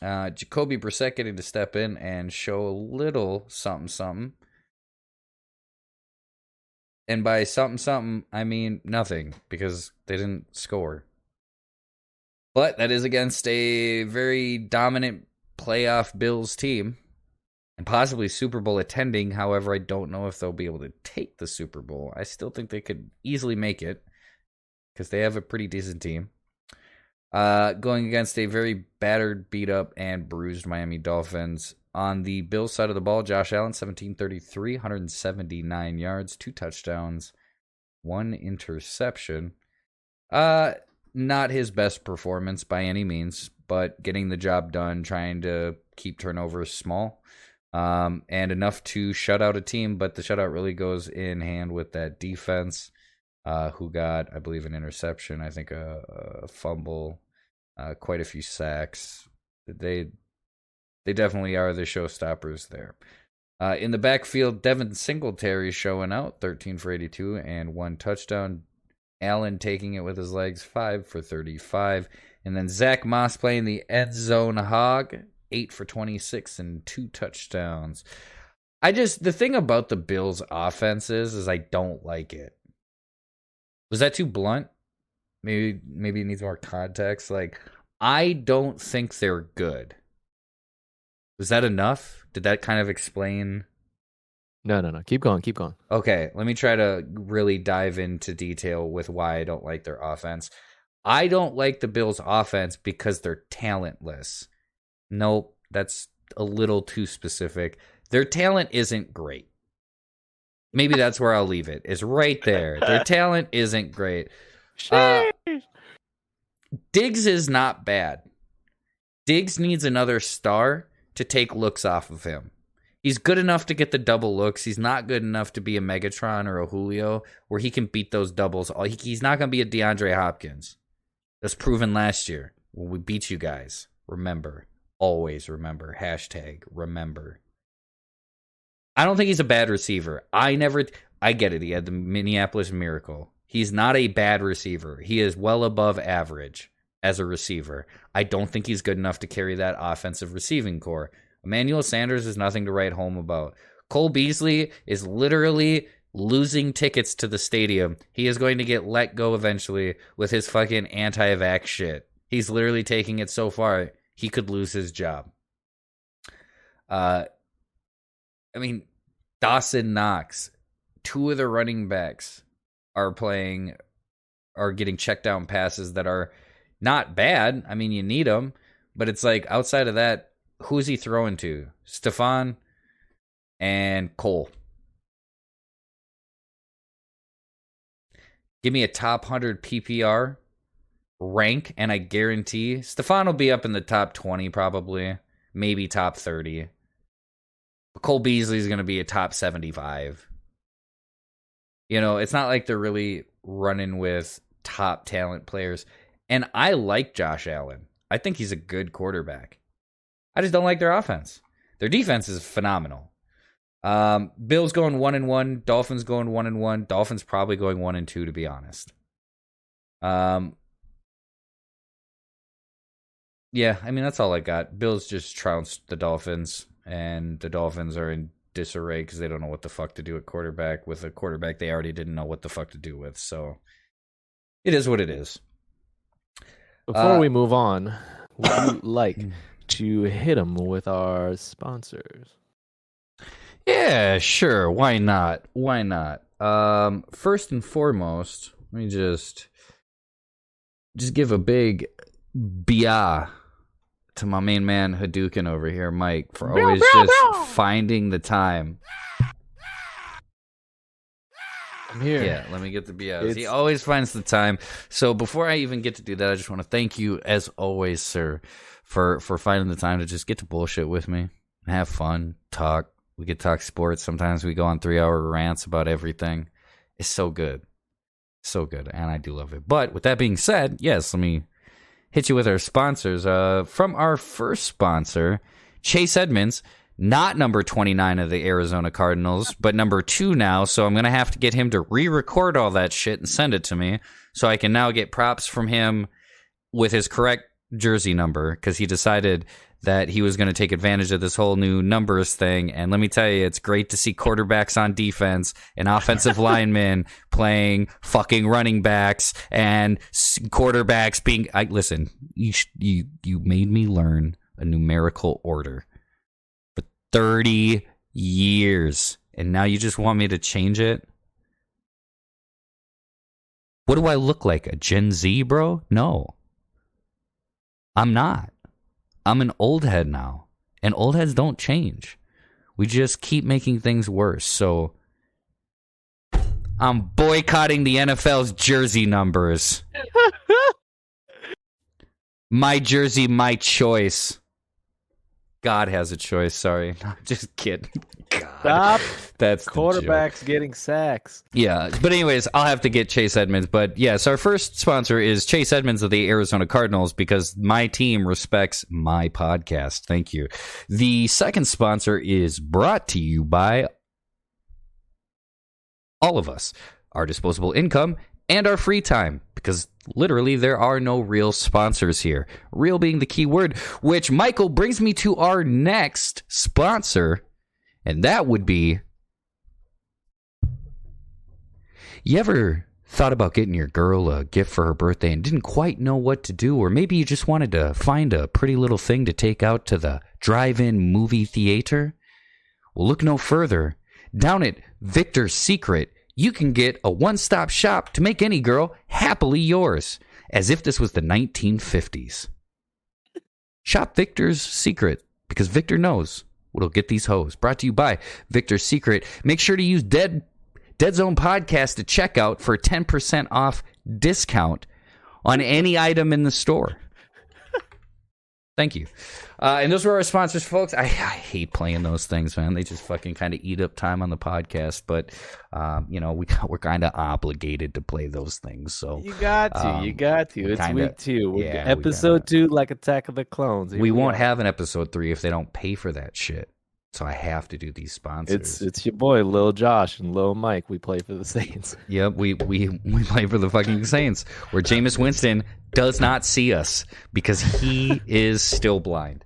D: Jacoby Brissett getting to step in and show a little something. And by something, I mean nothing, because they didn't score. But that is against a very dominant playoff Bills team, and possibly Super Bowl attending. However, I don't know if they'll be able to take the Super Bowl. I still think they could easily make it, because they have a pretty decent team. Going against a very battered, beat up, and bruised Miami Dolphins. On the Bills side of the ball, Josh Allen, 1733, 179 yards, 2 touchdowns, 1 interception. Not his best performance by any means, but getting the job done, trying to keep turnovers small, and enough to shut out a team. But the shutout really goes in hand with that defense, who got, I believe, an interception, I think a fumble, quite a few sacks. They definitely are the showstoppers there. In the backfield, Devin Singletary showing out, 13 for 82 and 1 touchdown. Allen taking it with his legs, 5 for 35. And then Zach Moss playing the end zone hog, 8 for 26 and 2 touchdowns. The thing about the Bills' offense is I don't like it. Was that too blunt? Maybe it needs more context. Like, I don't think they're good. Was that enough? Did that kind of explain?
E: No. Keep going.
D: Okay, let me try to really dive into detail with why I don't like their offense. I don't like the Bills' offense because they're talentless. Nope, that's a little too specific. Their talent isn't great. Maybe that's where I'll leave it. It's right there. Their talent isn't great. Diggs is not bad. Diggs needs another star to take looks off of him. He's good enough to get the double looks. He's not good enough to be a Megatron or a Julio where he can beat those doubles. He's not going to be a DeAndre Hopkins. That's proven last year when we beat you guys. Remember. Always remember. #remember. I don't think he's a bad receiver. I get it. He had the Minneapolis Miracle. He's not a bad receiver. He is well above average as a receiver. I don't think he's good enough to carry that offensive receiving core. Emmanuel Sanders is nothing to write home about. Cole Beasley is literally losing tickets to the stadium. He is going to get let go eventually with his fucking anti-vax shit. He's literally taking it so far, he could lose his job. Dawson Knox, 2 of the running backs are getting check down passes that are not bad. I mean, you need them, but it's like outside of that, who's he throwing to? Stephon and Cole. Give me a top 100 PPR rank, and I guarantee Stephon will be up in the top 20 probably, maybe top 30. But Cole Beasley is going to be a top 75. You know, it's not like they're really running with top talent players. And I like Josh Allen. I think he's a good quarterback. I just don't like their offense. Their defense is phenomenal. Bills going 1-1. Dolphins going 1-1. Dolphins probably going 1-2, to be honest. Yeah, I mean, that's all I got. Bills just trounced the Dolphins, and the Dolphins are in disarray because they don't know what the fuck to do at quarterback with a quarterback they already didn't know what the fuck to do with. So it is what it is.
E: Before we move on, would you like to hit them with our sponsors?
D: Yeah, sure. Why not? First and foremost, let me just give a big biah to my main man Hadouken over here, Mike, for always finding the time.
E: I'm here.
D: Yeah, let me get the biahs. He always finds the time. So before I even get to do that, I just want to thank you, as always, sir, for finding the time to just get to bullshit with me, have fun, talk. We could talk sports. Sometimes we go on 3-hour rants about everything. It's so good. So good, and I do love it. But with that being said, yes, let me hit you with our sponsors. From our first sponsor, Chase Edmonds, not number 29 of the Arizona Cardinals, but number 2 now, so I'm going to have to get him to re-record all that shit and send it to me, so I can now get props from him with his correct jersey number, because he decided that he was going to take advantage of this whole new numbers thing. And let me tell you, it's great to see quarterbacks on defense and offensive linemen playing fucking running backs and quarterbacks being... listen, you made me learn a numerical order for 30 years, and now you just want me to change it? What do I look like, a Gen Z, bro? No. I'm not. I'm an old head now, and old heads don't change. We just keep making things worse. So I'm boycotting the NFL's jersey numbers. My jersey, my choice. God has a choice. Sorry, I'm just kidding. God,
E: Stop.
D: That's
E: Quarterbacks getting sacks.
D: Yeah, but anyways, I'll have to get Chase Edmonds. But yes, our first sponsor is Chase Edmonds of the Arizona Cardinals, because my team respects my podcast. Thank you. The second sponsor is brought to you by all of us, our disposable income and our free time, because literally there are no real sponsors here. Real being the key word, which, Michael, brings me to our next sponsor, and that would be... You ever thought about getting your girl a gift for her birthday and didn't quite know what to do? Or maybe you just wanted to find a pretty little thing to take out to the drive-in movie theater? Well, look no further. Down at Victor's Secret, you can get a one-stop shop to make any girl happily yours, as if this was the 1950s. Shop Victor's Secret, because Victor knows what'll get these hoes. Brought to you by Victor's Secret. Make sure to use Dead Zone Podcast to check out for a 10% off discount on any item in the store. Thank you. And those were our sponsors, folks. I hate playing those things, man. They just fucking kind of eat up time on the podcast. But, we're kind of obligated to play those things. So
E: You got to. It's week 2.
D: Yeah,
E: episode 2, like Attack of the Clones. Here
D: we won't have an episode 3 if they don't pay for that shit. So I have to do these sponsors.
E: It's your boy, Lil Josh and Lil Mike. We play for the Saints.
D: Yep, we play for the fucking Saints, where Jameis Winston does not see us because he is still blind.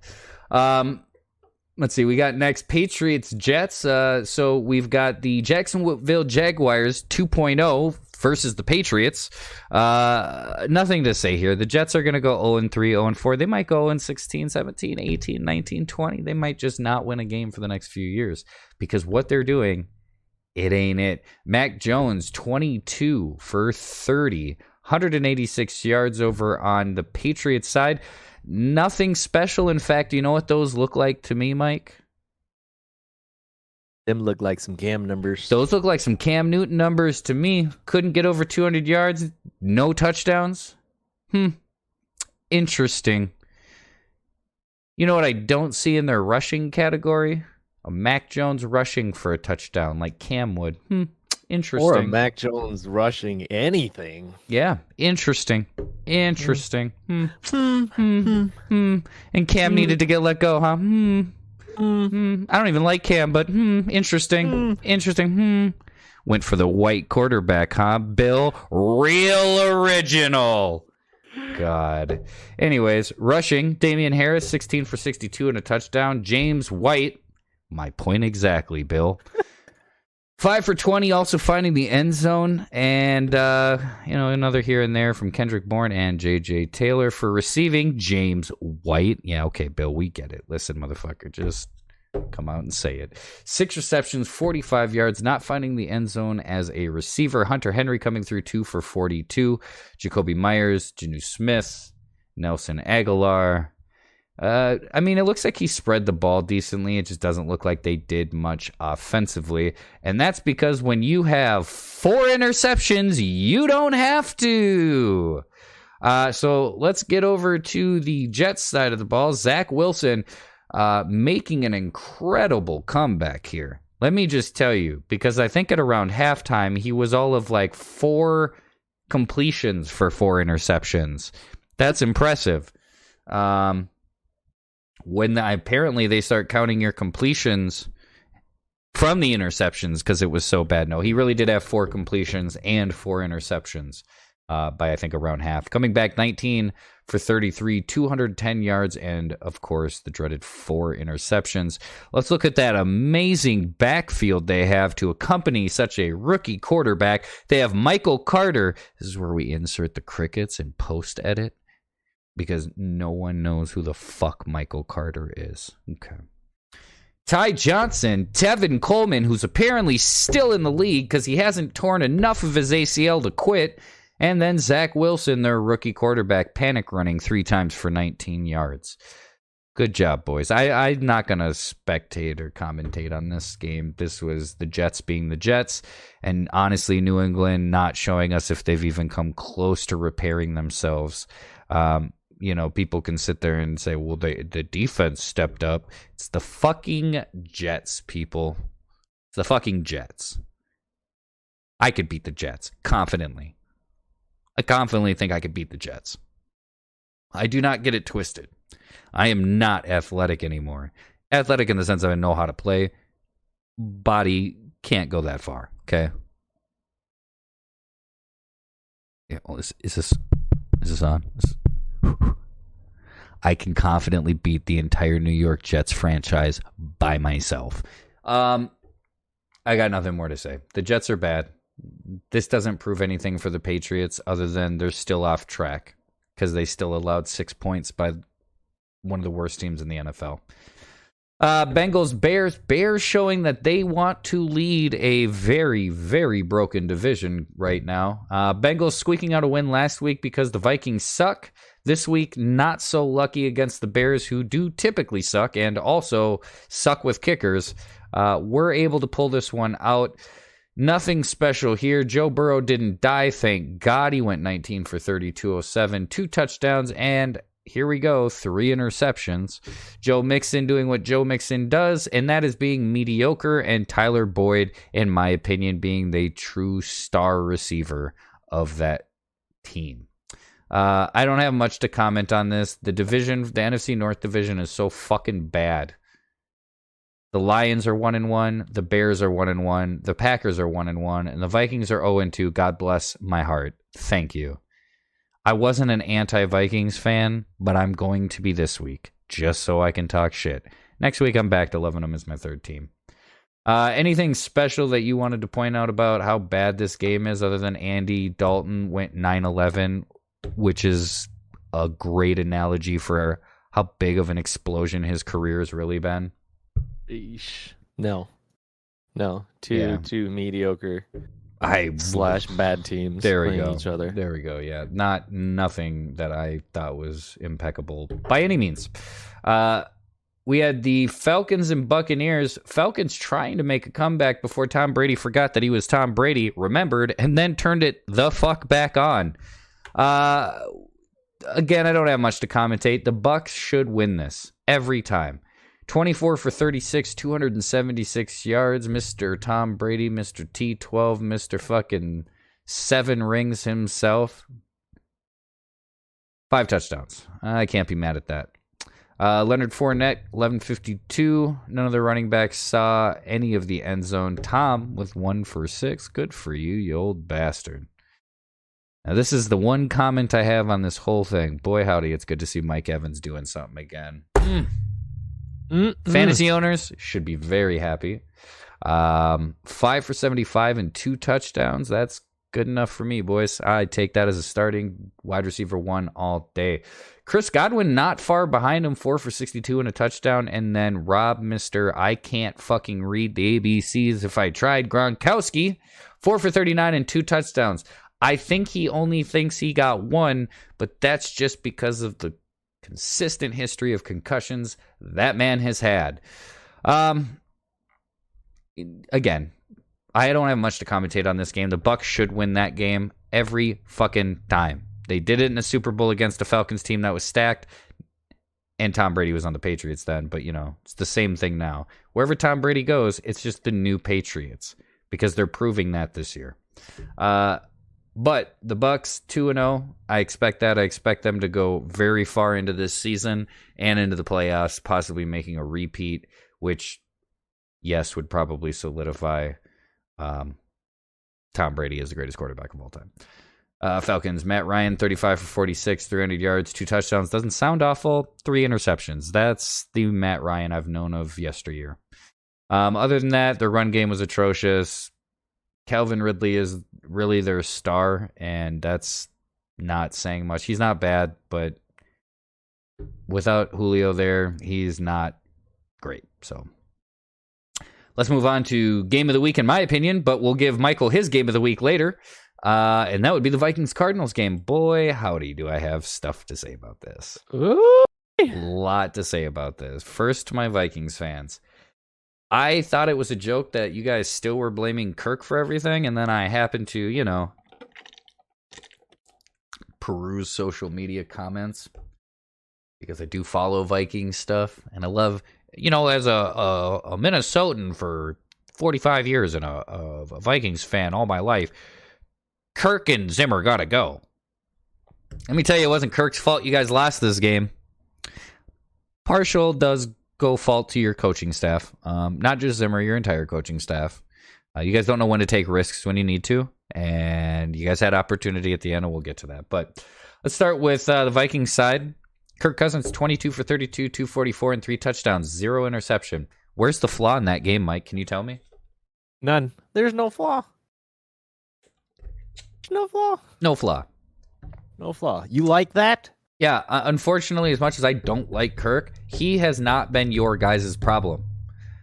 D: Let's see, we got next Patriots Jets. So we've got the Jacksonville Jaguars 2.0 versus the Patriots. Nothing to say here. The Jets are going to go 0-3, 0-4. They might go 0-16, 17, 18, 19, 20. They might just not win a game for the next few years, because what they're doing, it ain't it. Mac Jones, 22 for 30, 186 yards over on the Patriots side. Nothing special. In fact, you know what those look like to me, Mike?
E: Them look like some Cam numbers.
D: Those look like some Cam Newton numbers to me. Couldn't get over 200 yards. No touchdowns. Interesting. You know what I don't see in their rushing category? A Mac Jones rushing for a touchdown like Cam would. Interesting.
E: Or a Mac Jones rushing anything.
D: Yeah, interesting. And Cam needed to get let go, huh? I don't even like Cam, but interesting. Went for the white quarterback, huh, Bill? Real original. God. Anyways, rushing, Damian Harris, 16 for 62 and a touchdown. James White, my point exactly, Bill. 5 for 20, also finding the end zone. And, another here and there from Kendrick Bourne and J.J. Taylor. For receiving, James White. Yeah, okay, Bill, we get it. Listen, motherfucker, just come out and say it. 6 receptions, 45 yards, not finding the end zone as a receiver. Hunter Henry coming through 2 for 42. Jacoby Myers, Janu Smith, Nelson Aguilar. It looks like he spread the ball decently. It just doesn't look like they did much offensively. And that's because when you have 4 interceptions, you don't have to. So let's get over to the Jets side of the ball. Zach Wilson making an incredible comeback here. Let me just tell you, because I think at around halftime, he was all of like 4 completions for 4 interceptions. That's impressive. When apparently they start counting your completions from the interceptions because it was so bad. No, he really did have 4 completions and 4 interceptions by, I think, around half. Coming back 19 for 33, 210 yards, and, of course, the dreaded 4 interceptions. Let's look at that amazing backfield they have to accompany such a rookie quarterback. They have Michael Carter. This is where we insert the crickets and post-edit because no one knows who the fuck Michael Carter is. Okay. Ty Johnson, Tevin Coleman, who's apparently still in the league because he hasn't torn enough of his ACL to quit, and then Zach Wilson, their rookie quarterback, panic running 3 times for 19 yards. Good job, boys. I'm not going to spectate or commentate on this game. This was the Jets being the Jets, and honestly, New England not showing us if they've even come close to repairing themselves. People can sit there and say, well, the defense stepped up. It's the fucking Jets, people. It's the fucking Jets. I could beat the Jets, confidently. I confidently think I could beat the Jets. I do not get it twisted. I am not athletic anymore. Athletic in the sense that I know how to play. Body can't go that far, okay? Yeah, well, is this on? I can confidently beat the entire New York Jets franchise by myself. I got nothing more to say. The Jets are bad. This doesn't prove anything for the Patriots other than they're still off track because they still allowed 6 points by one of the worst teams in the NFL. Bengals, Bears. Bears showing that they want to lead a very, very broken division right now. Bengals squeaking out a win last week because the Vikings suck. This week, not so lucky against the Bears, who do typically suck and also suck with kickers. We're able to pull this one out. Nothing special here. Joe Burrow didn't die, thank God. He went 19 for 30, 207, 2 touchdowns, and here we go, 3 interceptions. Joe Mixon doing what Joe Mixon does, and that is being mediocre, and Tyler Boyd, in my opinion, being the true star receiver of that team. I don't have much to comment on this. The division, the NFC North division is so fucking bad. The Lions are 1-1, the Bears are 1-1, the Packers are 1-1, and the Vikings are 0-2. God bless my heart. Thank you. I wasn't an anti-Vikings fan, but I'm going to be this week, just so I can talk shit. Next week, I'm back to loving them as my third team. Anything special that you wanted to point out about how bad this game is, other than Andy Dalton went 9-11, which is a great analogy for how big of an explosion his career has really been?
E: Eesh. No. Two mediocre / bad teams playing each other.
D: There we go. Yeah, nothing that I thought was impeccable by any means. We had the Falcons and Buccaneers. Falcons trying to make a comeback before Tom Brady forgot that he was Tom Brady, remembered, and then turned it the fuck back on. Again, I don't have much to commentate. The Bucs should win this every time. 24 for 36, 276 yards. Mr. Tom Brady, Mr. T12, Mr. fucking 7 rings himself. 5 touchdowns. I can't be mad at that. Leonard Fournette, 1152. None of the running backs saw any of the end zone. Tom with 1 for 6. Good for you, you old bastard. Now, this is the one comment I have on this whole thing. Boy, howdy, it's good to see Mike Evans doing something again. Fantasy owners should be very happy. 5 for 75 and 2 touchdowns. That's good enough for me, boys. I take that as a starting wide receiver 1 all day. Chris Godwin not far behind him, 4 for 62 and a touchdown. And then Rob, Mr. I can't fucking read the ABCs if I tried, Gronkowski, 4 for 39 and 2 touchdowns. I think he only thinks he got 1, but that's just because of the consistent history of concussions that man has had. Again, I don't have much to commentate on this game. The Bucs should win that game every fucking time. They did it in the Super Bowl against a Falcons team that was stacked, and Tom Brady was on the Patriots then, but it's the same thing now. Wherever Tom Brady goes, it's just the new Patriots because they're proving that this year. But the Bucks 2-0, I expect that. I expect them to go very far into this season and into the playoffs, possibly making a repeat, which, yes, would probably solidify Tom Brady as the greatest quarterback of all time. Falcons, Matt Ryan, 35 for 46, 300 yards, 2 touchdowns. Doesn't sound awful. 3 interceptions. That's the Matt Ryan I've known of yesteryear. Other than that, their run game was atrocious. Calvin Ridley is really their star, and that's not saying much. He's not bad, but without Julio there, he's not great. So let's move on to game of the week, in my opinion, but we'll give Michael his game of the week later. And that would be the Vikings-Cardinals game. Boy, howdy, do I have stuff to say about this.
E: Ooh.
D: A lot to say about this. First, to my Vikings fans. I thought it was a joke that you guys still were blaming Kirk for everything, and then I happened to, peruse social media comments because I do follow Vikings stuff, and I love, as a Minnesotan for 45 years and a Vikings fan all my life, Kirk and Zimmer gotta go. Let me tell you, it wasn't Kirk's fault you guys lost this game. Partial does go fault to your coaching staff. Not just Zimmer, your entire coaching staff. You guys don't know when to take risks when you need to, and you guys had opportunity at the end, and we'll get to that. But let's start with the Vikings side. Kirk Cousins, 22 for 32, 244, and 3 touchdowns, 0 interception. Where's the flaw in that game, Mike? Can you tell me?
E: None. There's no flaw. No flaw.
D: No flaw.
E: No flaw. You like that?
D: Yeah, unfortunately, as much as I don't like Kirk, he has not been your guys' problem.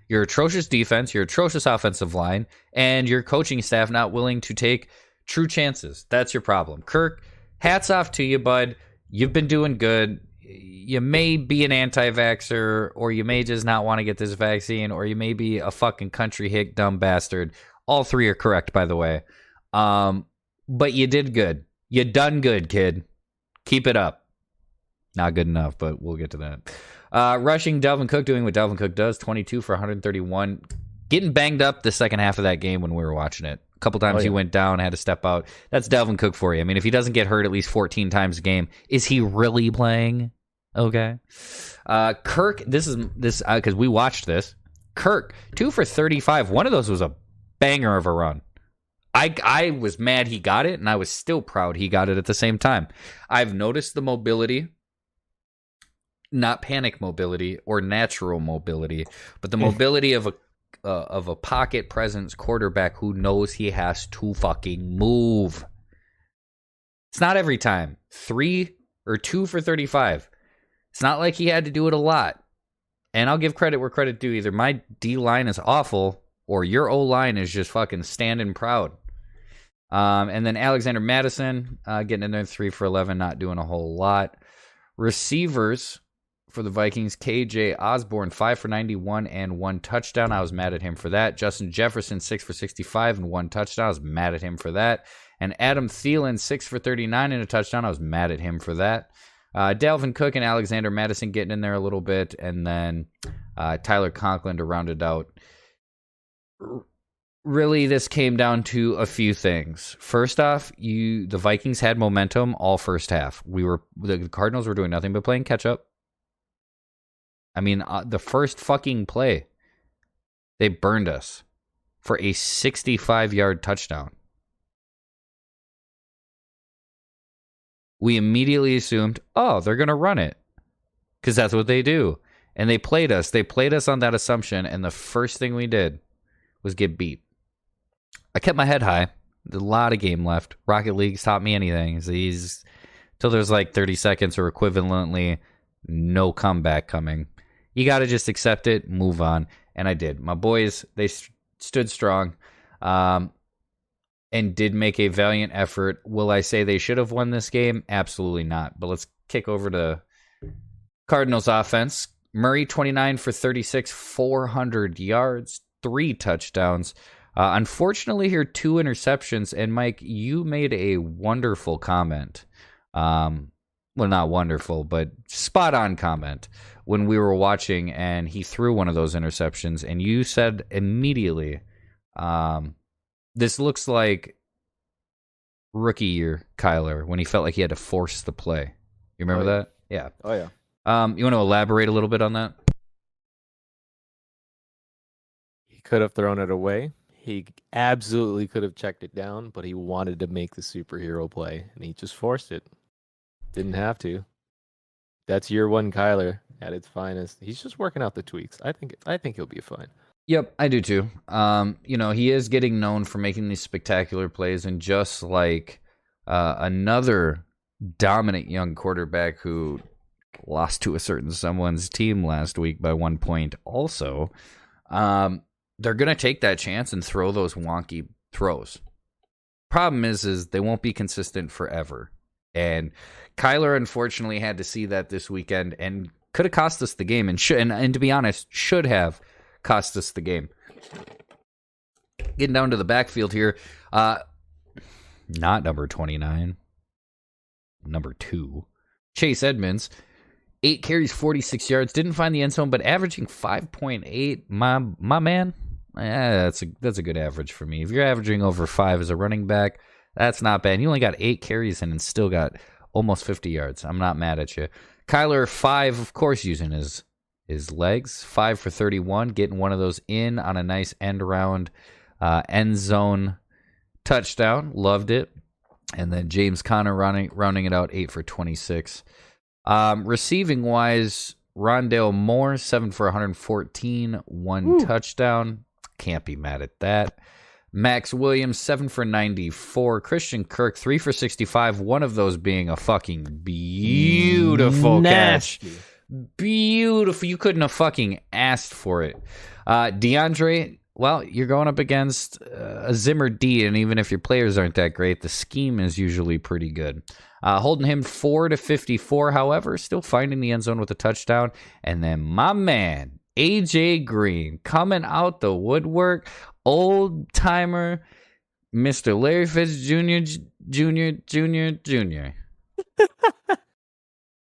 D: Your atrocious defense, your atrocious offensive line, and your coaching staff not willing to take true chances. That's your problem. Kirk, hats off to you, bud. You've been doing good. You may be an anti-vaxxer, or you may just not want to get this vaccine, or you may be a fucking country hick dumb bastard. All 3 are correct, by the way. But you did good. You done good, kid. Keep it up. Not good enough, but we'll get to that. Rushing, Dalvin Cook doing what Dalvin Cook does, 22 for 131. Getting banged up the second half of that game when we were watching it. A couple times he went down, had to step out. That's Dalvin Cook for you. I mean, if he doesn't get hurt at least 14 times a game, is he really playing? Okay. Kirk, this because we watched this. Kirk, 2 for 35. One of those was a banger of a run. I was mad he got it, and I was still proud he got it at the same time. I've noticed the mobility, not panic mobility or natural mobility, but the mobility of a pocket presence quarterback who knows he has to fucking move. It's not every time. 3 or 2 for 35. It's not like he had to do it a lot. And I'll give credit where credit due. Either my D-line is awful or your O-line is just fucking standing proud. And then Alexander Madison getting in there 3 for 11, not doing a whole lot. Receivers for the Vikings, KJ Osborne, 5 for 91 and 1 touchdown. I was mad at him for that. Justin Jefferson, 6 for 65 and 1 touchdown. I was mad at him for that. And Adam Thielen, 6 for 39 and a touchdown. I was mad at him for that. Dalvin Cook and Alexander Madison getting in there a little bit. And then Tyler Conklin to round it out. Really, this came down to a few things. First off, the Vikings had momentum all first half. The Cardinals were doing nothing but playing catch up. I mean, the first fucking play, they burned us for a 65-yard touchdown. We immediately assumed, they're going to run it because that's what they do. And they played us. They played us on that assumption, and the first thing we did was get beat. I kept my head high. There's a lot of game left. Rocket League's taught me anything. Till there's like 30 seconds or equivalently, no comeback coming. You got to just accept it, move on. And I did. My boys, they stood strong and did make a valiant effort. Will I say they should have won this game? Absolutely not. But let's kick over to Cardinals offense. Murray, 29 for 36, 400 yards, 3 touchdowns. Unfortunately, here 2 interceptions. And Mike, you made a wonderful comment. Well, not wonderful, but spot on comment when we were watching, and he threw one of those interceptions. And you said immediately, "This looks like rookie year Kyler when he felt like he had to force the play. You remember that? Yeah.
E: Oh, yeah.
D: You want to elaborate a little bit on that?
E: He could have thrown it away. He absolutely could have checked it down, but he wanted to make the superhero play, and he just forced it. Didn't have to. That's year one Kyler at its finest. He's just working out the tweaks. I think he'll be fine.
D: Yep, I do too. He is getting known for making these spectacular plays, and just like another dominant young quarterback who lost to a certain someone's team last week by 1 point also, they're going to take that chance and throw those wonky throws. Problem is they won't be consistent forever. And Kyler, unfortunately, had to see that this weekend and could have cost us the game, and to be honest, should have cost us the game. Getting down to the backfield here, not number 29, number 2, Chase Edmonds, 8 carries, 46 yards, didn't find the end zone, but averaging 5.8. My man, that's a good average for me. If you're averaging over 5 as a running back, that's not bad. He only got 8 carries and still got almost 50 yards. I'm not mad at you. Kyler, 5, of course, using his legs, 5 for 31, getting one of those in on a nice end round end zone touchdown. Loved it. And then James Conner rounding it out, 8 for 26. Receiving wise, Rondale Moore, 7 for 114, 1 touchdown. Can't be mad at that. Max Williams, 7 for 94. Christian Kirk, 3 for 65. One of those being a fucking beautiful catch. Beautiful. You couldn't have fucking asked for it. DeAndre, well, you're going up against a Zimmer D, and even if your players aren't that great, the scheme is usually pretty good. Holding him 4 to 54, however, still finding the end zone with a touchdown. And then my man, AJ Green, coming out the woodwork, old timer, Mr. Larry Fitz Jr.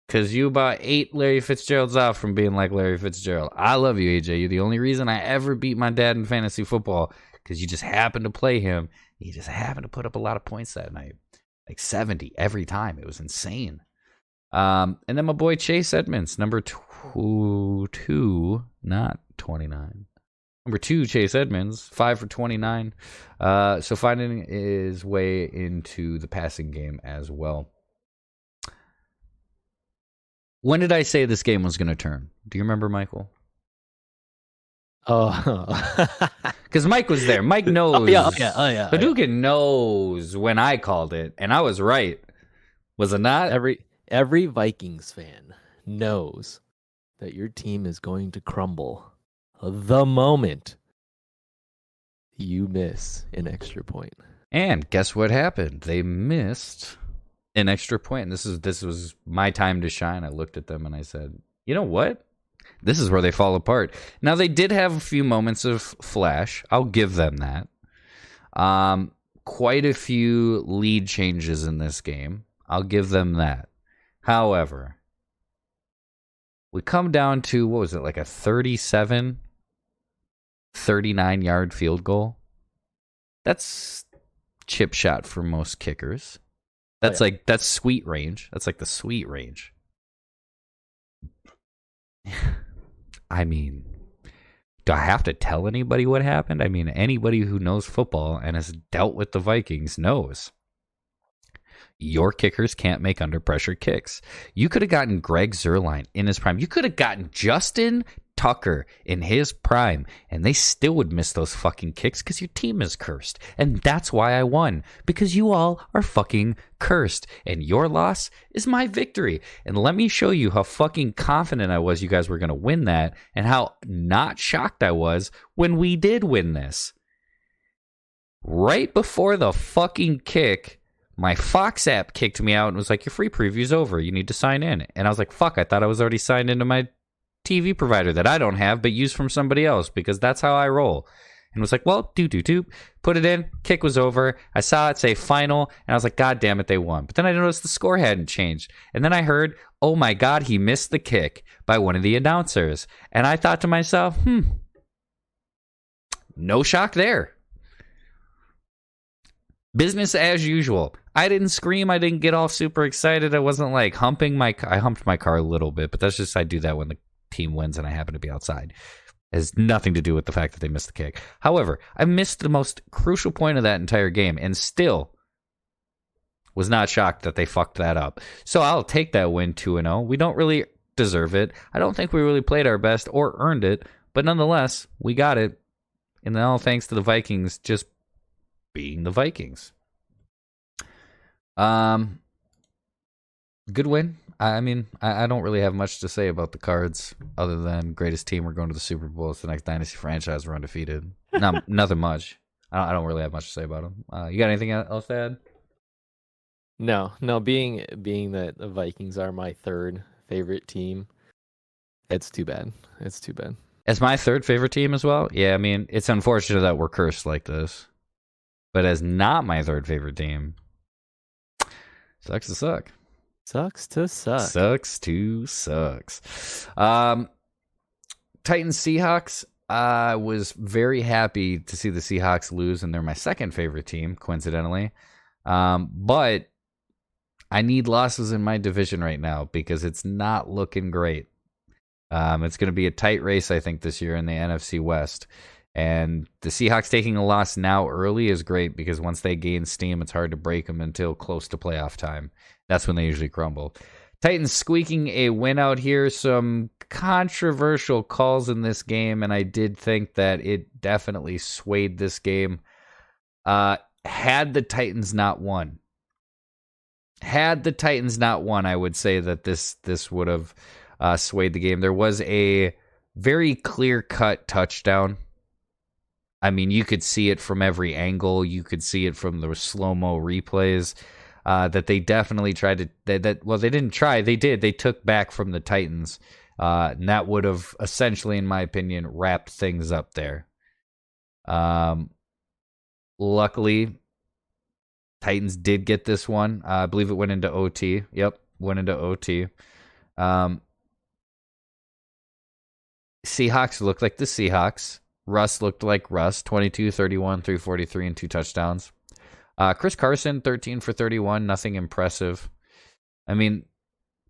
D: Because you about 8 Larry Fitzgeralds out from being like Larry Fitzgerald. I love you, AJ. You're the only reason I ever beat my dad in fantasy football, because you just happened to play him. He just happened to put up a lot of points that night. Like 70 every time. It was insane. And then my boy Chase Edmonds, number 2, not 29. Number 2, Chase Edmonds, 5 for 29. So finding his way into the passing game as well. When did I say this game was going to turn? Do you remember, Michael?
E: Oh.
D: Because Mike was there. Mike knows.
E: Oh, yeah.
D: Hadouken knows when I called it, and I was right. Was it not?
E: Every Vikings fan knows that your team is going to crumble the moment you miss an extra point.
D: And guess what happened? They missed an extra point. And this was my time to shine. I looked at them and I said, you know what? This is where they fall apart. Now, they did have a few moments of flash. I'll give them that. Quite a few lead changes in this game. I'll give them that. However, we come down to, what was it, like a 39 yard field goal? That's chip shot for most kickers. That's that's sweet range. That's like the sweet range. I mean, do I have to tell anybody what happened? I mean, anybody who knows football and has dealt with the Vikings knows. Your kickers can't make under pressure kicks. You could have gotten Greg Zuerlein in his prime. You could have gotten Justin Tucker in his prime, and they still would miss those fucking kicks because your team is cursed. And that's why I won, because you all are fucking cursed. And your loss is my victory. And let me show you how fucking confident I was you guys were going to win that, and how not shocked I was when we did win this. Right before the fucking kick, my Fox app kicked me out and was like, your free preview's over. You need to sign in. And I was like, fuck, I thought I was already signed into my TV provider that I don't have, but use from somebody else, because that's how I roll. And was like, well, put it in. Kick was over. I saw it say final, and I was like, God damn it, they won. But then I noticed the score hadn't changed. And then I heard, oh my God, he missed the kick by one of the announcers. And I thought to myself, no shock there. Business as usual. I didn't scream. I didn't get all super excited. I wasn't like humping my car. I humped my car a little bit, but that's just, I do that when the team wins and I happen to be outside. It has nothing to do with the fact that they missed the kick. However, I missed the most crucial point of that entire game and still was not shocked that they fucked that up. So I'll take that win 2-0. We don't really deserve it. I don't think we really played our best or earned it, but nonetheless, we got it. And all thanks to the Vikings just being the Vikings. Good win. I mean, I don't really have much to say about the Cards other than greatest team. We're going to the Super Bowl. It's the next dynasty franchise. We're undefeated. Nothing much. I don't really have much to say about them. You got anything else to add?
E: No. Being that the Vikings are my third favorite team, it's too bad. It's too bad.
D: As my third favorite team as well. Yeah, I mean, it's unfortunate that we're cursed like this. But as not my third favorite team, sucks to suck.
E: Sucks to suck.
D: Sucks to sucks. Titans Seahawks. I was very happy to see the Seahawks lose, and they're my second favorite team, coincidentally. But I need losses in my division right now because it's not looking great. It's going to be a tight race, I think, this year in the NFC West. And the Seahawks taking a loss now early is great because once they gain steam, it's hard to break them until close to playoff time. That's when they usually crumble. Titans squeaking a win out here. Some controversial calls in this game, and I did think that it definitely swayed this game. Had the Titans not won, I would say that this would have swayed the game. There was a very clear-cut touchdown. I mean, you could see it from every angle. You could see it from the slow-mo replays that they definitely tried to... Well, they didn't try. They did. They took back from the Titans. And that would have essentially, in my opinion, wrapped things up there. Luckily, Titans did get this one. I believe it went into OT. Yep, went into OT. Seahawks looked like the Seahawks. Russ looked like Russ. 22, 31, 343, and 2 touchdowns. Chris Carson, 13 for 31. Nothing impressive. I mean,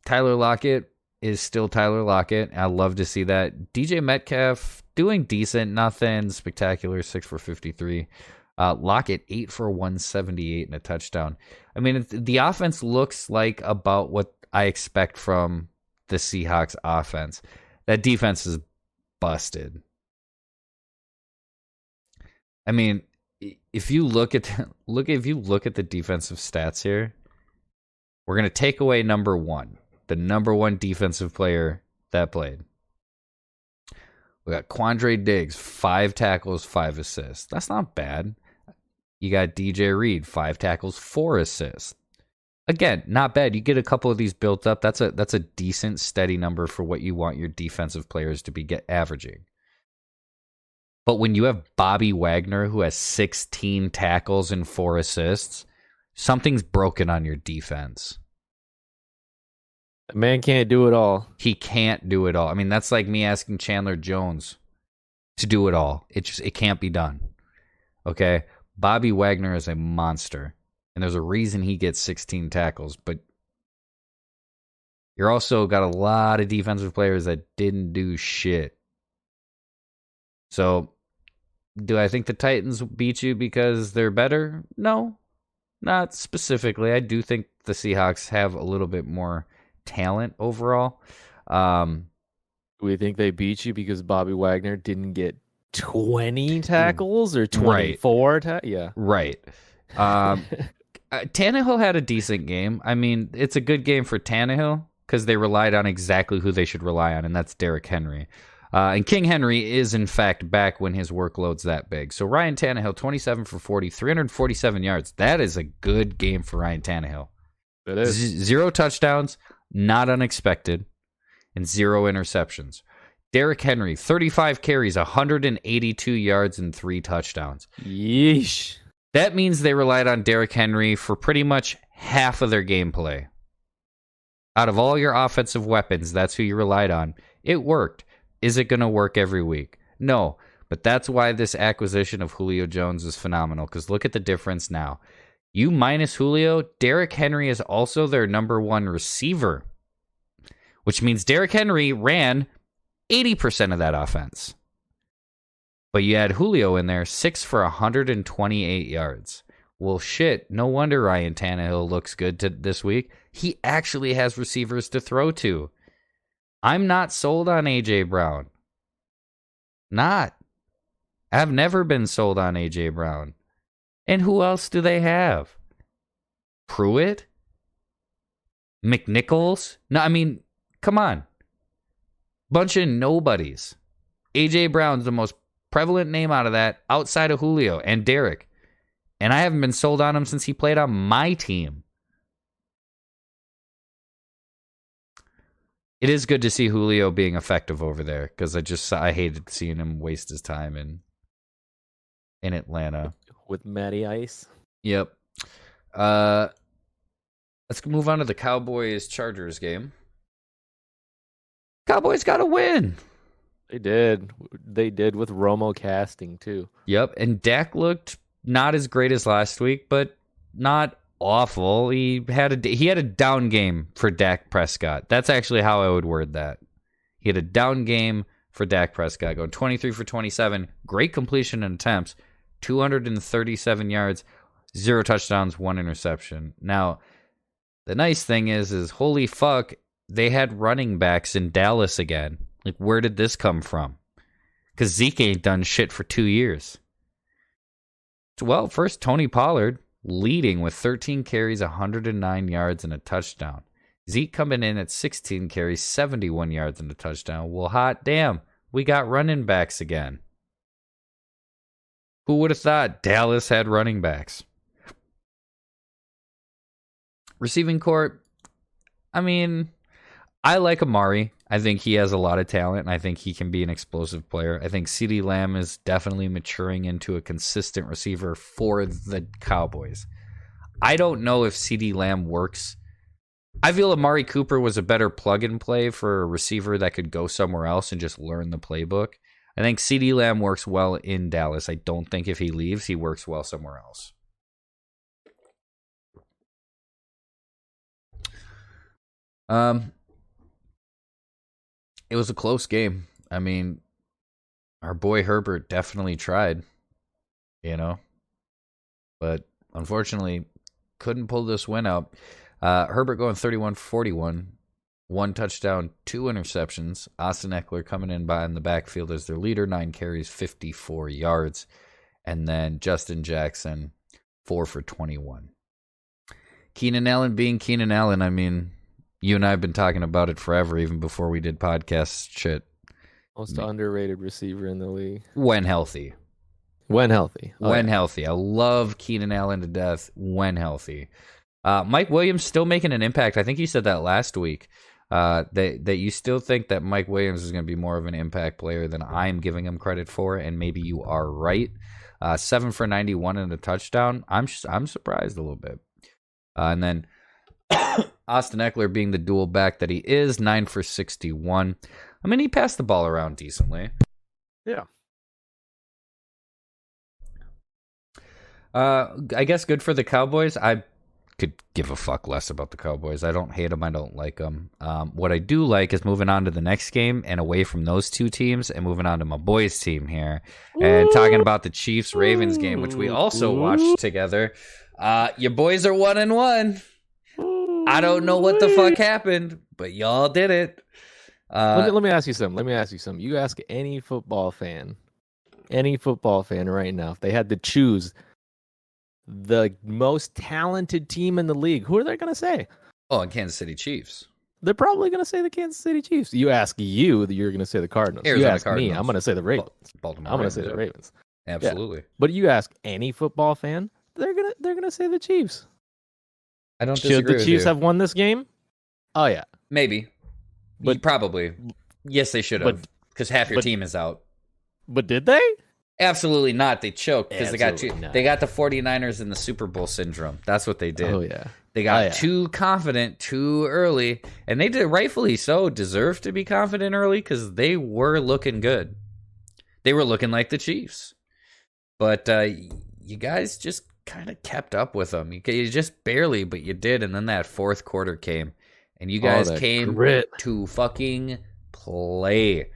D: Tyler Lockett is still Tyler Lockett. I love to see that. DJ Metcalf doing decent. Nothing spectacular. 6 for 53. Lockett, 8 for 178 and a touchdown. I mean, the offense looks like about what I expect from the Seahawks offense. That defense is busted. I mean, if you look at the defensive stats here, we're going to take away number one, the number one defensive player that played. We got Quandre Diggs, 5 tackles, 5 assists. That's not bad. You got DJ Reed, 5 tackles, 4 assists. Again, not bad. You get a couple of these built up. That's a decent, steady number for what you want your defensive players to be averaging. But when you have Bobby Wagner, who has 16 tackles and 4 assists, something's broken on your defense.
E: The man can't do it all.
D: He can't do it all. I mean, that's like me asking Chandler Jones to do it all. It can't be done. Okay? Bobby Wagner is a monster. And there's a reason he gets 16 tackles. But you're also got a lot of defensive players that didn't do shit. So, do I think the Titans beat you because they're better? No, not specifically. I do think the Seahawks have a little bit more talent overall.
E: Do we think they beat you because Bobby Wagner didn't get 20 tackles or 24? Yeah.
D: Right. Tannehill had a decent game. I mean, it's a good game for Tannehill because they relied on exactly who they should rely on, and that's Derrick Henry. And King Henry is, in fact, back when his workload's that big. So Ryan Tannehill, 27 for 40, 347 yards. That is a good game for Ryan Tannehill.
E: It is.
D: 0 touchdowns, not unexpected, and 0 interceptions. Derrick Henry, 35 carries, 182 yards, and 3 touchdowns.
E: Yeesh.
D: That means they relied on Derrick Henry for pretty much half of their gameplay. Out of all your offensive weapons, that's who you relied on. It worked. Is it going to work every week? No, but that's why this acquisition of Julio Jones is phenomenal, because look at the difference now. You minus Julio, Derrick Henry is also their number one receiver, which means Derrick Henry ran 80% of that offense. But you had Julio in there, 6 for 128 yards. Well, shit, no wonder Ryan Tannehill looks good this week. He actually has receivers to throw to. I'm not sold on A.J. Brown. Not. I've never been sold on A.J. Brown. And who else do they have? Pruitt? McNichols? No, I mean, come on. Bunch of nobodies. A.J. Brown's the most prevalent name out of that, outside of Julio and Derek. And I haven't been sold on him since he played on my team. It is good to see Julio being effective over there, because I hated seeing him waste his time in Atlanta.
E: With Matty Ice.
D: Yep. Let's move on to the Cowboys-Chargers game. Cowboys got to win.
E: They did. They did with Romo casting, too.
D: Yep, and Dak looked not as great as last week, but not awful. He had a down game for Dak Prescott. That's actually how I would word that. He had a down game for Dak Prescott, going 23 for 27, great completion and attempts, 237 yards, 0 touchdowns, 1 interception. Now, the nice thing is holy fuck, they had running backs in Dallas again. Like, where did this come from? Because Zeke ain't done shit for 2 years. Well, first, Tony Pollard leading with 13 carries, 109 yards, and a touchdown. Zeke coming in at 16 carries, 71 yards, and a touchdown. Well, hot damn, we got running backs again. Who would have thought Dallas had running backs? Receiving court, I mean, I like Amari. I think he has a lot of talent, and I think he can be an explosive player. I think CeeDee Lamb is definitely maturing into a consistent receiver for the Cowboys. I don't know if CeeDee Lamb works. I feel Amari Cooper was a better plug-and-play for a receiver that could go somewhere else and just learn the playbook. I think CeeDee Lamb works well in Dallas. I don't think if he leaves, he works well somewhere else. It was a close game. I mean, our boy Herbert definitely tried, but unfortunately couldn't pull this win out. Herbert going 31-41, 1 touchdown, 2 interceptions. Austin Eckler coming in behind the backfield as their leader, 9 carries, 54 yards. And then Justin Jackson, 4 for 21. Keenan Allen being Keenan Allen, I mean, you and I have been talking about it forever, even before we did podcast shit.
E: Most underrated receiver in the league.
D: When healthy.
E: When healthy.
D: When healthy. I love Keenan Allen to death when healthy. Mike Williams still making an impact. I think you said that last week. That you still think that Mike Williams is going to be more of an impact player than I'm giving him credit for, and maybe you are right. 7 for 91 and a touchdown. I'm surprised a little bit. And then Austin Eckler being the dual back that he is, 9 for 61. I mean, he passed the ball around decently.
E: Yeah.
D: I guess good for the Cowboys. I could give a fuck less about the Cowboys. I don't hate them. I don't like them. What I do like is moving on to the next game and away from those two teams and moving on to my boys' team here and talking about the Chiefs-Ravens game, which we also watched together. Your boys are 1-1. I don't know what the fuck happened, but y'all did it.
E: Let me ask you something. You ask any football fan right now, if they had to choose the most talented team in the league, who are they going to say?
D: Oh, Kansas City Chiefs.
E: They're probably going to say the Kansas City Chiefs. You ask you're going to say the Cardinals.
D: Arizona
E: you ask
D: Cardinals.
E: me, I'm going to say the Ravens.
D: Baltimore
E: I'm going to
D: Ravens,
E: say the Ravens.
D: Absolutely.
E: Yeah. But you ask any football fan, they're going to say the Chiefs.
D: I don't disagree
E: Should the
D: with
E: Chiefs
D: you.
E: have won this game? Oh yeah.
D: Maybe.
E: But
D: probably. Yes, they should have, because half your team is out.
E: But did they?
D: Absolutely not. They choked because they got the 49ers in the Super Bowl syndrome. That's what they did.
E: Oh yeah.
D: They got too confident too early, and they did rightfully so deserve to be confident early because they were looking good. They were looking like the Chiefs. But you guys just kind of kept up with them. You just barely, but you did. And then that fourth quarter came, and you
E: Oh,
D: guys
E: that
D: came
E: grit.
D: to fucking play.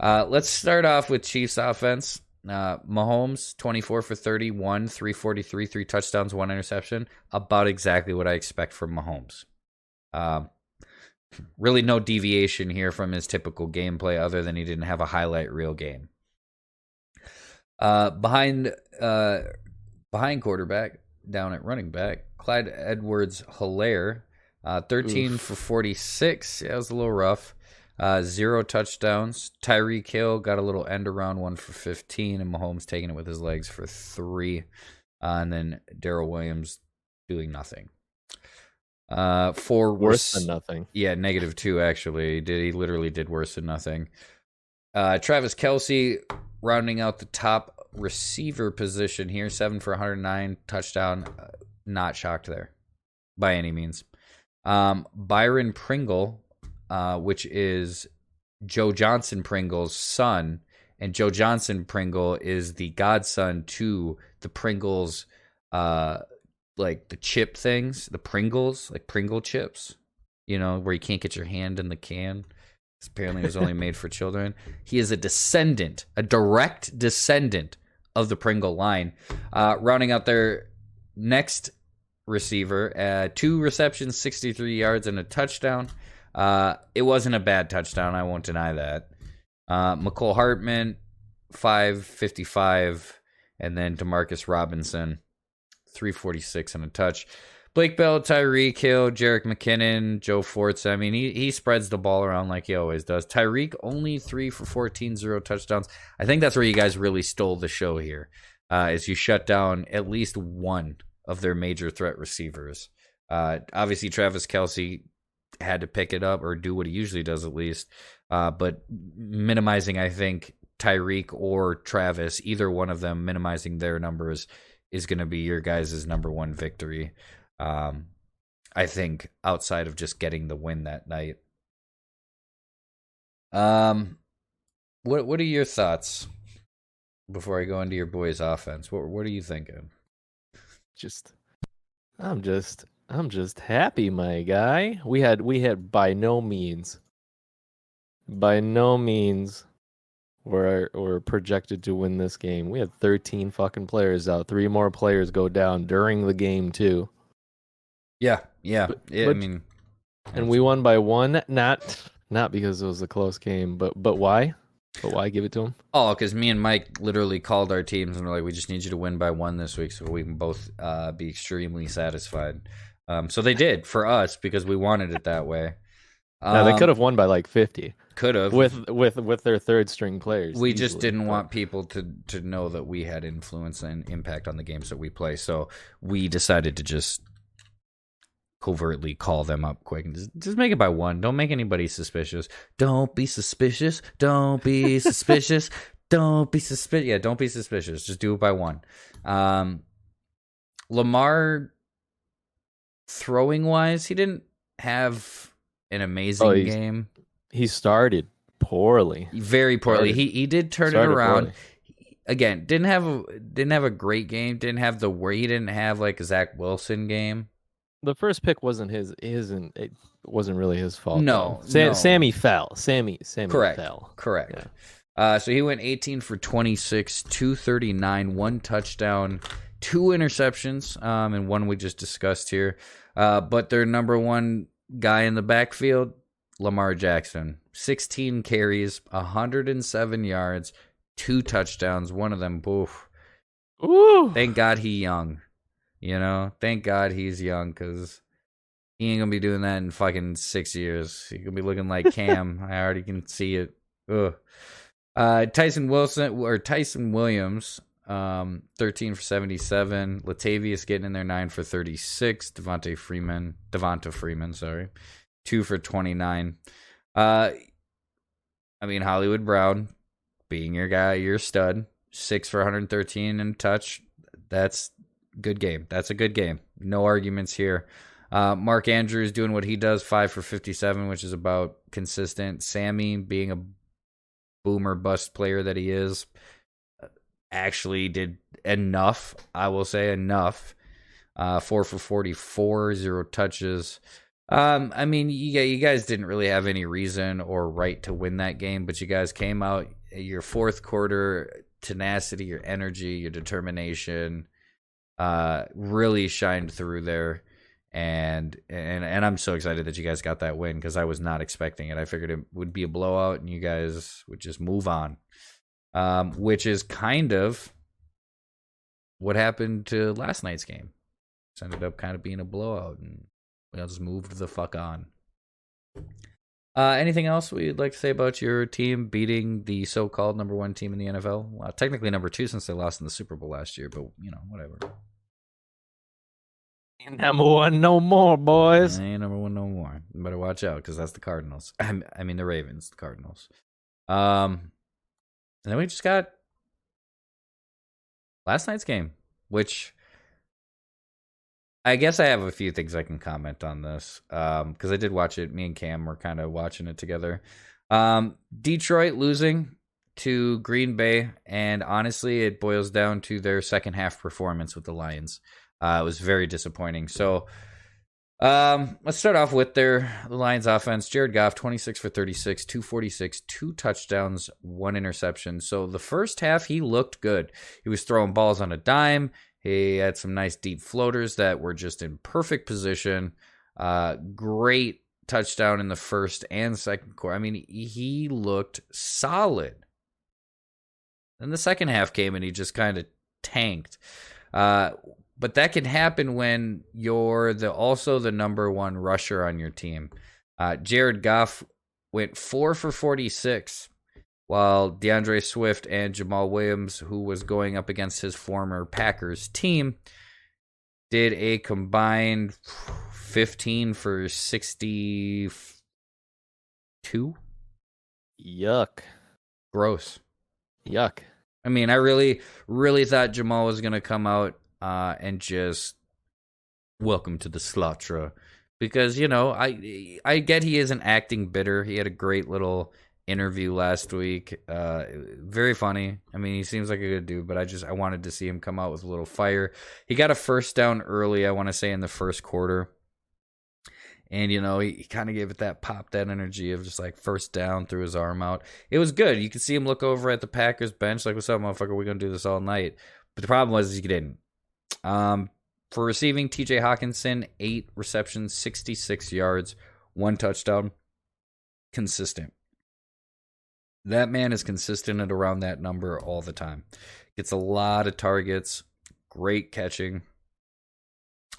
D: Let's start off with Chiefs offense. Mahomes, 24 for 31, 343, 3 touchdowns, 1 interception. About exactly what I expect from Mahomes. Really no deviation here from his typical gameplay other than he didn't have a highlight reel game. Behind quarterback, down at running back, Clyde Edwards-Helaire, 13 for 46. Yeah, it was a little rough. 0 touchdowns. Tyreek Hill got a little end around, 1 for 15, and Mahomes taking it with his legs for 3. And then Darrell Williams doing nothing. For
E: Worse than nothing.
D: Yeah, -2 actually. He literally did worse than nothing. Travis Kelce rounding out the top receiver position here, 7 for 109, touchdown. Not shocked there by any means. Byron Pringle, which is Joe Johnson Pringle's son, and Joe Johnson Pringle is the godson to the Pringles, like the chip things, the Pringles, like Pringle chips, where you can't get your hand in the can. Apparently it was only made for children. He is a direct descendant of the Pringle line. Rounding out their next receiver, 2 receptions, 63 yards, and a touchdown. It wasn't a bad touchdown, I won't deny that. McCole Hartman, 555, and then DeMarcus Robinson, 346 and a touch. Blake Bell, Tyreek Hill, Jerick McKinnon, Joe Forts. I mean, he spreads the ball around like he always does. Tyreek only 3 for 14, 0 touchdowns. I think that's where you guys really stole the show here, is you shut down at least one of their major threat receivers. Obviously, Travis Kelce had to pick it up or do what he usually does at least, but minimizing, I think, Tyreek or Travis, either one of them minimizing their numbers is going to be your guys' number one victory. I think outside of just getting the win that night. What are your thoughts before I go into your boys' offense? What are you thinking?
E: I'm just happy, my guy. We had by no means we're projected to win this game. We had 13 fucking players out. 3 more players go down during the game too.
D: Yeah.
E: And we won by 1, not because it was a close game, but why? But why give it to him?
D: Oh, because me and Mike literally called our teams and were like, we just need you to win by 1 this week so we can both be extremely satisfied. So they did for us because we wanted it that way.
E: They could have won by like 50.
D: Could have
E: with their third string players.
D: We just didn't want people to know that we had influence and impact on the games that we play. So we decided to just covertly call them up quick and just make it by 1. Don't make anybody suspicious. Don't be suspicious. Don't be suspicious. Don't be suspicious. Yeah, don't be suspicious. Just do it by 1. Lamar, throwing wise, he didn't have an amazing game.
E: He started poorly.
D: Very poorly. He did turn it around.
E: Poorly.
D: Again, didn't have a great game. He didn't have like a Zach Wilson game.
E: The first pick wasn't his. It wasn't really his fault.
D: No,
E: Sammy fell. Sammy
D: Correct.
E: fell.
D: Correct. Yeah. So he went 18 for 26, 239, 1 touchdown, 2 interceptions, and 1 we just discussed here. But their number one guy in the backfield, Lamar Jackson, 16 carries, 107 yards, 2 touchdowns. One of them, boof.
E: Ooh.
D: Thank God he's young. Thank God he's young because he ain't going to be doing that in fucking 6 years. He's going to be looking like Cam. I already can see it. Ugh. Tyson Williams, 13 for 77. Latavius getting in there, 9 for 36. Devonta Freeman, 2 for 29. Hollywood Brown being your guy, your stud, 6 for 113 and touch. That's good game. That's a good game. No arguments here. Mark Andrews doing what he does, 5 for 57, which is about consistent. Sammy being a boomer bust player that he is, actually did enough. I will say enough. 4 for 44, 0 touches. I mean, you guys didn't really have any reason or right to win that game, but you guys came out your fourth quarter tenacity, your energy, your determination, really shined through there. And I'm so excited that you guys got that win because I was not expecting it. I figured it would be a blowout and you guys would just move on, which is kind of what happened to last night's game. It ended up kind of being a blowout, and we all just moved the fuck on. Anything else we'd like to say about your team beating the so-called number 1 team in the NFL? Well, technically number 2 since they lost in the Super Bowl last year, but, whatever.
E: Number 1 no more, boys.
D: Ain't number 1 no more. You better watch out, because that's the Cardinals. I mean, the Ravens, the Cardinals. And then we just got last night's game, which I guess I have a few things I can comment on this, because I did watch it. Me and Cam were kind of watching it together. Detroit losing to Green Bay, and honestly, it boils down to their second half performance with the Lions. It was very disappointing. So let's start off with the Lions offense. Jared Goff, 26 for 36, 246, 2 touchdowns, 1 interception. So the first half, he looked good. He was throwing balls on a dime. He had some nice deep floaters that were just in perfect position. Great touchdown in the first and second quarter. I mean, he looked solid. Then the second half came and he just kind of tanked. But that can happen when you're also the number 1 rusher on your team. Jared Goff went 4 for 46. While DeAndre Swift and Jamal Williams, who was going up against his former Packers team, did a combined 15 for 62.
E: Yuck.
D: Gross.
E: Yuck.
D: I mean, I really, really thought Jamal was going to come out and just welcome to the slaughter. Because, I get he isn't acting bitter. He had a great little interview last week. Very funny. I mean, he seems like a good dude, but I wanted to see him come out with a little fire. He got a first down early, I want to say in the first quarter. And, he kind of gave it that pop, that energy of just like first down, threw his arm out. It was good. You could see him look over at the Packers bench like, what's up, motherfucker? We're going to do this all night. But the problem was he didn't. For receiving, TJ Hawkinson, 8 receptions, 66 yards, 1 touchdown. Consistent. That man is consistent at around that number all the time. Gets a lot of targets. Great catching.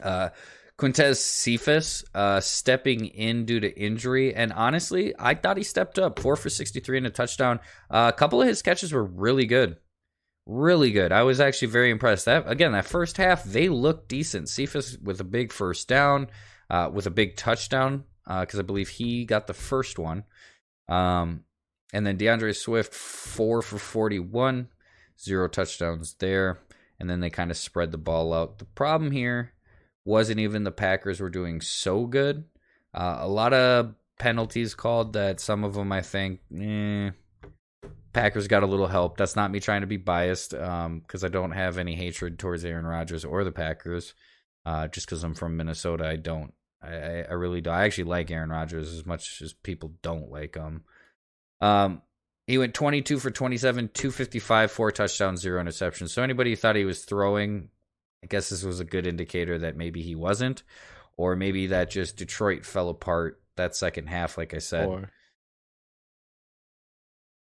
D: Quintez Cephas stepping in due to injury. And honestly, I thought he stepped up. 4 for 63 and a touchdown. A couple of his catches were really good. Really good. I was actually very impressed. That first half, they looked decent. Cephas with a big first down, with a big touchdown, because I believe he got the first one. And then DeAndre Swift, 4 for 41, 0 touchdowns there. And then they kind of spread the ball out. The problem here wasn't even the Packers were doing so good. A lot of penalties called that some of them I think, Packers got a little help. That's not me trying to be biased because I don't have any hatred towards Aaron Rodgers or the Packers. Just because I'm from Minnesota, I don't. I really don't. I actually like Aaron Rodgers as much as people don't like him. He went 22 for 27, 255, 4 touchdowns, 0 interceptions. So anybody who thought he was throwing, I guess this was a good indicator that maybe he wasn't, or maybe that just Detroit fell apart that second half, like I said.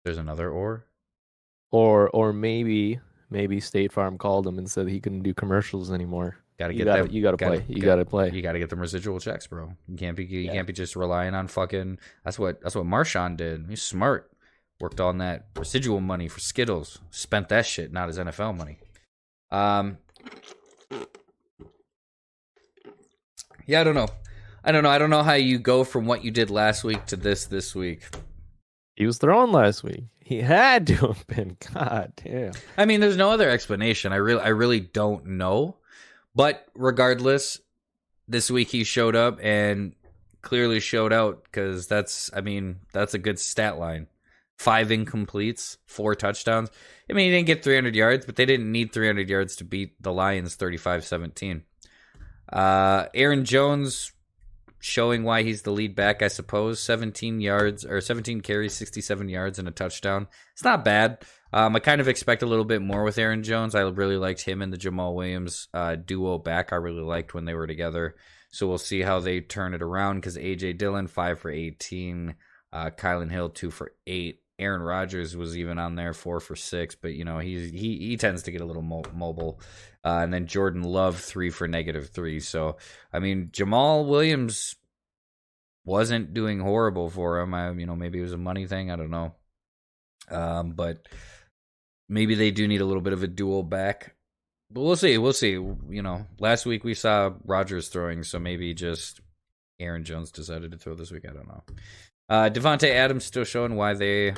D: There's another
E: or maybe State Farm called him and said he couldn't do commercials anymore.
D: You gotta
E: play. You gotta get
D: them residual checks, bro. You can't be just relying on fucking. That's what Marshawn did. He's smart. Worked on that residual money for Skittles. Spent that shit, not his NFL money. Yeah, I don't know. I don't know how you go from what you did last week to this week.
E: He was throwing last week. He had to have been. God damn.
D: I mean, there's no other explanation. I really don't know. But regardless, this week he showed up and clearly showed out because that's a good stat line. 5 incompletes, 4 touchdowns. I mean, he didn't get 300 yards, but they didn't need 300 yards to beat the Lions 35-17. Aaron Jones showing why he's the lead back, I suppose. 17 carries, 67 yards, and a touchdown. It's not bad. I kind of expect a little bit more with Aaron Jones. I really liked him and the Jamal Williams duo back. I really liked when they were together. So we'll see how they turn it around, because A.J. Dillon, 5 for 18. Kylan Hill, 2 for 8. Aaron Rodgers was even on there, 4 for 6. But, he tends to get a little mobile. And then Jordan Love, 3 for -3. So, I mean, Jamal Williams wasn't doing horrible for him. Maybe it was a money thing. I don't know. But maybe they do need a little bit of a dual back. But we'll see. Last week we saw Rodgers throwing, so maybe just Aaron Jones decided to throw this week. I don't know. Devontae Adams still showing why they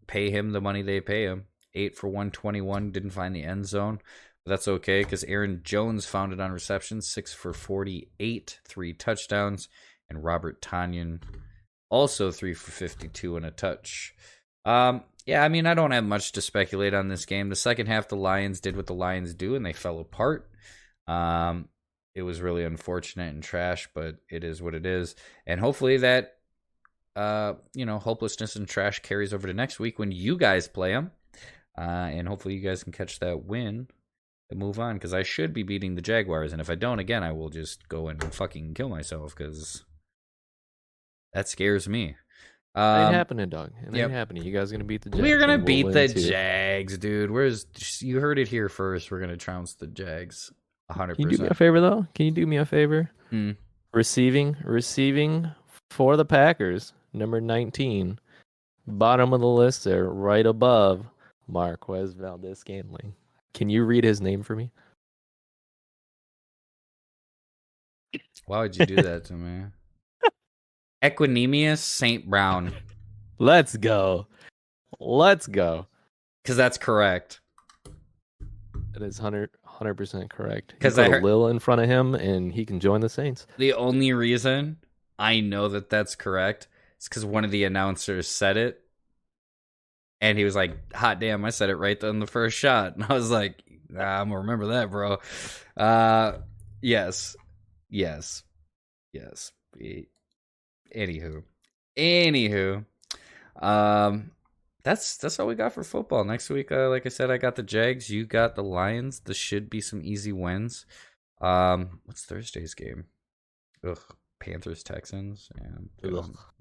D: pay him the money they pay him. 8 for 121, didn't find the end zone. But that's okay, because Aaron Jones found it on reception, 6 for 48, 3 touchdowns. And Robert Tonyan, also 3 for 52 and a touch. I don't have much to speculate on this game. The second half, the Lions did what the Lions do, and they fell apart. It was really unfortunate and trash, but it is what it is. And hopefully that, hopelessness and trash carries over to next week when you guys play them. And hopefully you guys can catch that win and move on, because I should be beating the Jaguars. And if I don't, again, I will just go in and fucking kill myself, because that scares me.
E: It ain't happening, dog. It ain't happening. You guys are gonna beat the Jags.
D: We're gonna beat the Jags, dude. You heard it here first. We're gonna trounce the Jags 100%.
E: Can you do me a favor, though? Can you do me a favor? Receiving for the Packers, number 19, bottom of the list there, right above Marquez Valdez-Scantling. Can you read his name for me?
D: Why would you do that to me? Equinemius St. Brown.
E: Let's go.
D: Because that's correct.
E: That is 100% correct.
D: Because
E: I heard Lil in front of him, and he can join the Saints.
D: The only reason I know that that's correct is because one of the announcers said it, and he was like, "Hot damn, I said it right on the first shot." And I was like, I'm gonna remember that, bro. Yes. Anywho, that's all we got for football. Next week, like I said, I got the Jags. You got the Lions. This should be some easy wins. What's Thursday's game? Panthers Texans. Yeah,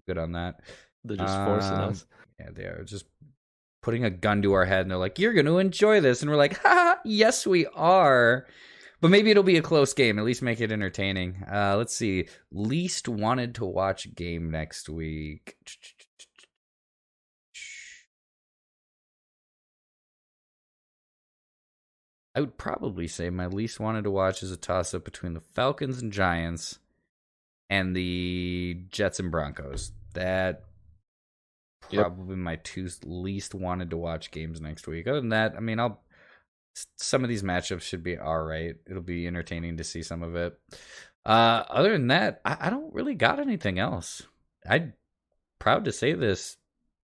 D: good on that.
E: They're just forcing us.
D: Yeah, they are just putting a gun to our head, and they're like, "You're going to enjoy this," and we're like, "Ha! Yes, we are." But maybe it'll be a close game. At least make it entertaining. Let's see. Least wanted to watch game next week. I would probably say my least wanted to watch is a toss-up between the Falcons and Giants and the Jets and Broncos. That probably my 2 least wanted to watch games next week. Other than that, I mean, some of these matchups should be all right. It'll be entertaining to see some of it. Other than that, I don't really got anything else. I'm proud to say this.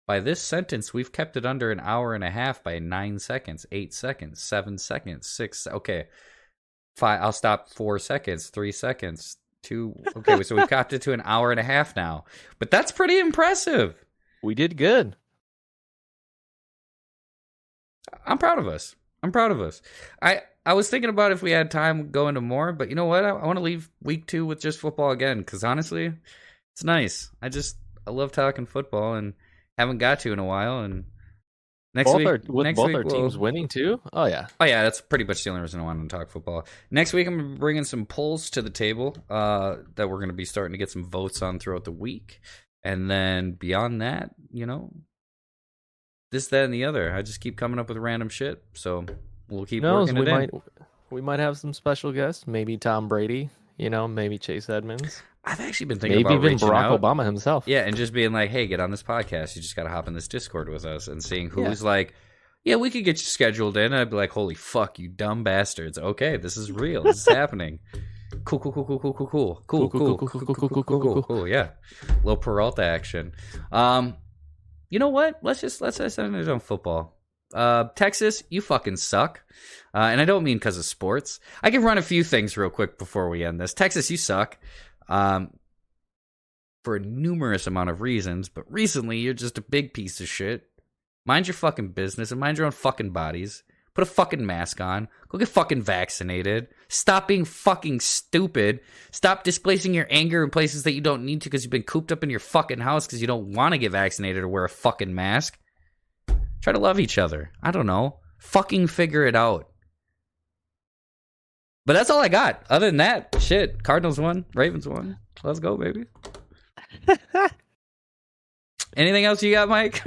D: By this sentence, we've kept it under an hour and a half by 9 seconds, 8 seconds, 7 seconds, 6. Okay, 5. I'll stop 4 seconds, 3 seconds, 2. Okay, so we've got it to an hour and a half now. But that's pretty impressive.
E: We did good.
D: I'm proud of us. I was thinking about if we had time going to more, but you know what? I want to leave week 2 with just football again, because honestly, it's nice. I love talking football and haven't got to in a while. And next week,
E: our teams winning too. Oh yeah,
D: that's pretty much the only reason I wanted to talk football. Next week, I'm going to be bringing some polls to the table that we're going to be starting to get some votes on throughout the week, and then beyond that, this, that, and the other. I just keep coming up with random shit, so we'll keep working it in.
E: We might have some special guests. Maybe Tom Brady. Maybe Chase Edmonds.
D: I've actually been thinking about
E: reaching
D: Barack
E: out. Obama himself.
D: Yeah, and just being like, "Hey, get on this podcast. You just got to hop in this Discord with us," and seeing who's like, "Yeah, we could get you scheduled in." I'd be like, "Holy fuck, you dumb bastards! Okay, this is real. This is happening." Cool. Yeah, little Peralta action. you know what? Let's end it on football. Texas, you fucking suck. And I don't mean because of sports. I can run a few things real quick before we end this. Texas, you suck. For a numerous amount of reasons, but recently you're just a big piece of shit. Mind your fucking business and mind your own fucking bodies. Put a fucking mask on. Go get fucking vaccinated. Stop being fucking stupid. Stop displacing your anger in places that you don't need to because you've been cooped up in your fucking house because you don't want to get vaccinated or wear a fucking mask. Try to love each other. I don't know. Fucking figure it out. But that's all I got. Other than that, shit. Cardinals won. Ravens won. Let's go, baby. Anything else you got, Mike?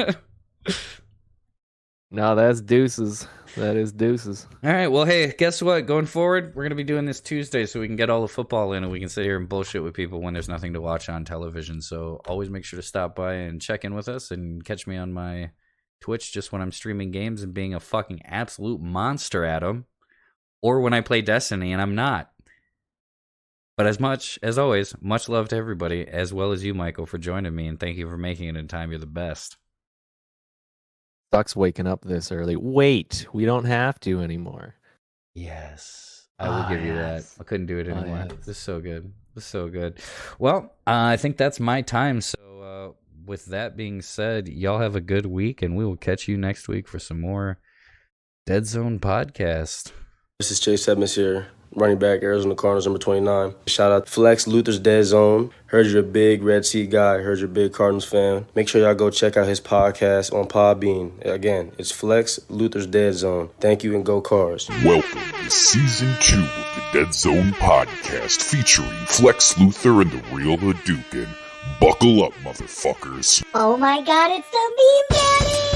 E: No, that's deuces. That is deuces.
D: All right. Well, hey, guess what? Going forward, we're going to be doing this Tuesday so we can get all the football in and we can sit here and bullshit with people when there's nothing to watch on television. So always make sure to stop by and check in with us and catch me on my Twitch just when I'm streaming games and being a fucking absolute monster at them, or when I play Destiny and I'm not. But as always, much love to everybody, as well as you, Michael, for joining me, and thank you for making it in time. You're the best.
E: Sucks waking up this early. Wait, we don't have to anymore.
D: Yes, I will give you that. I couldn't do it anymore.
E: Yes.
D: This is so good. This is so good. Well, I think that's my time. So with that being said, y'all have a good week, and we will catch you next week for some more Dead Zone podcast.
A: This is Chase Edmonds here, running back, Arizona Cardinals, number 29. Shout out Flex Luther's Dead Zone. Heard you're a big Red Sea guy. Heard you're a big Cardinals fan. Make sure y'all go check out his podcast on Podbean. Again, it's Flex Luther's Dead Zone. Thank you and go Cards.
B: Welcome to Season 2 of the Dead Zone Podcast featuring Flex Luther and the Real Hadouken. Buckle up, motherfuckers.
C: Oh my god, it's the meme daddy!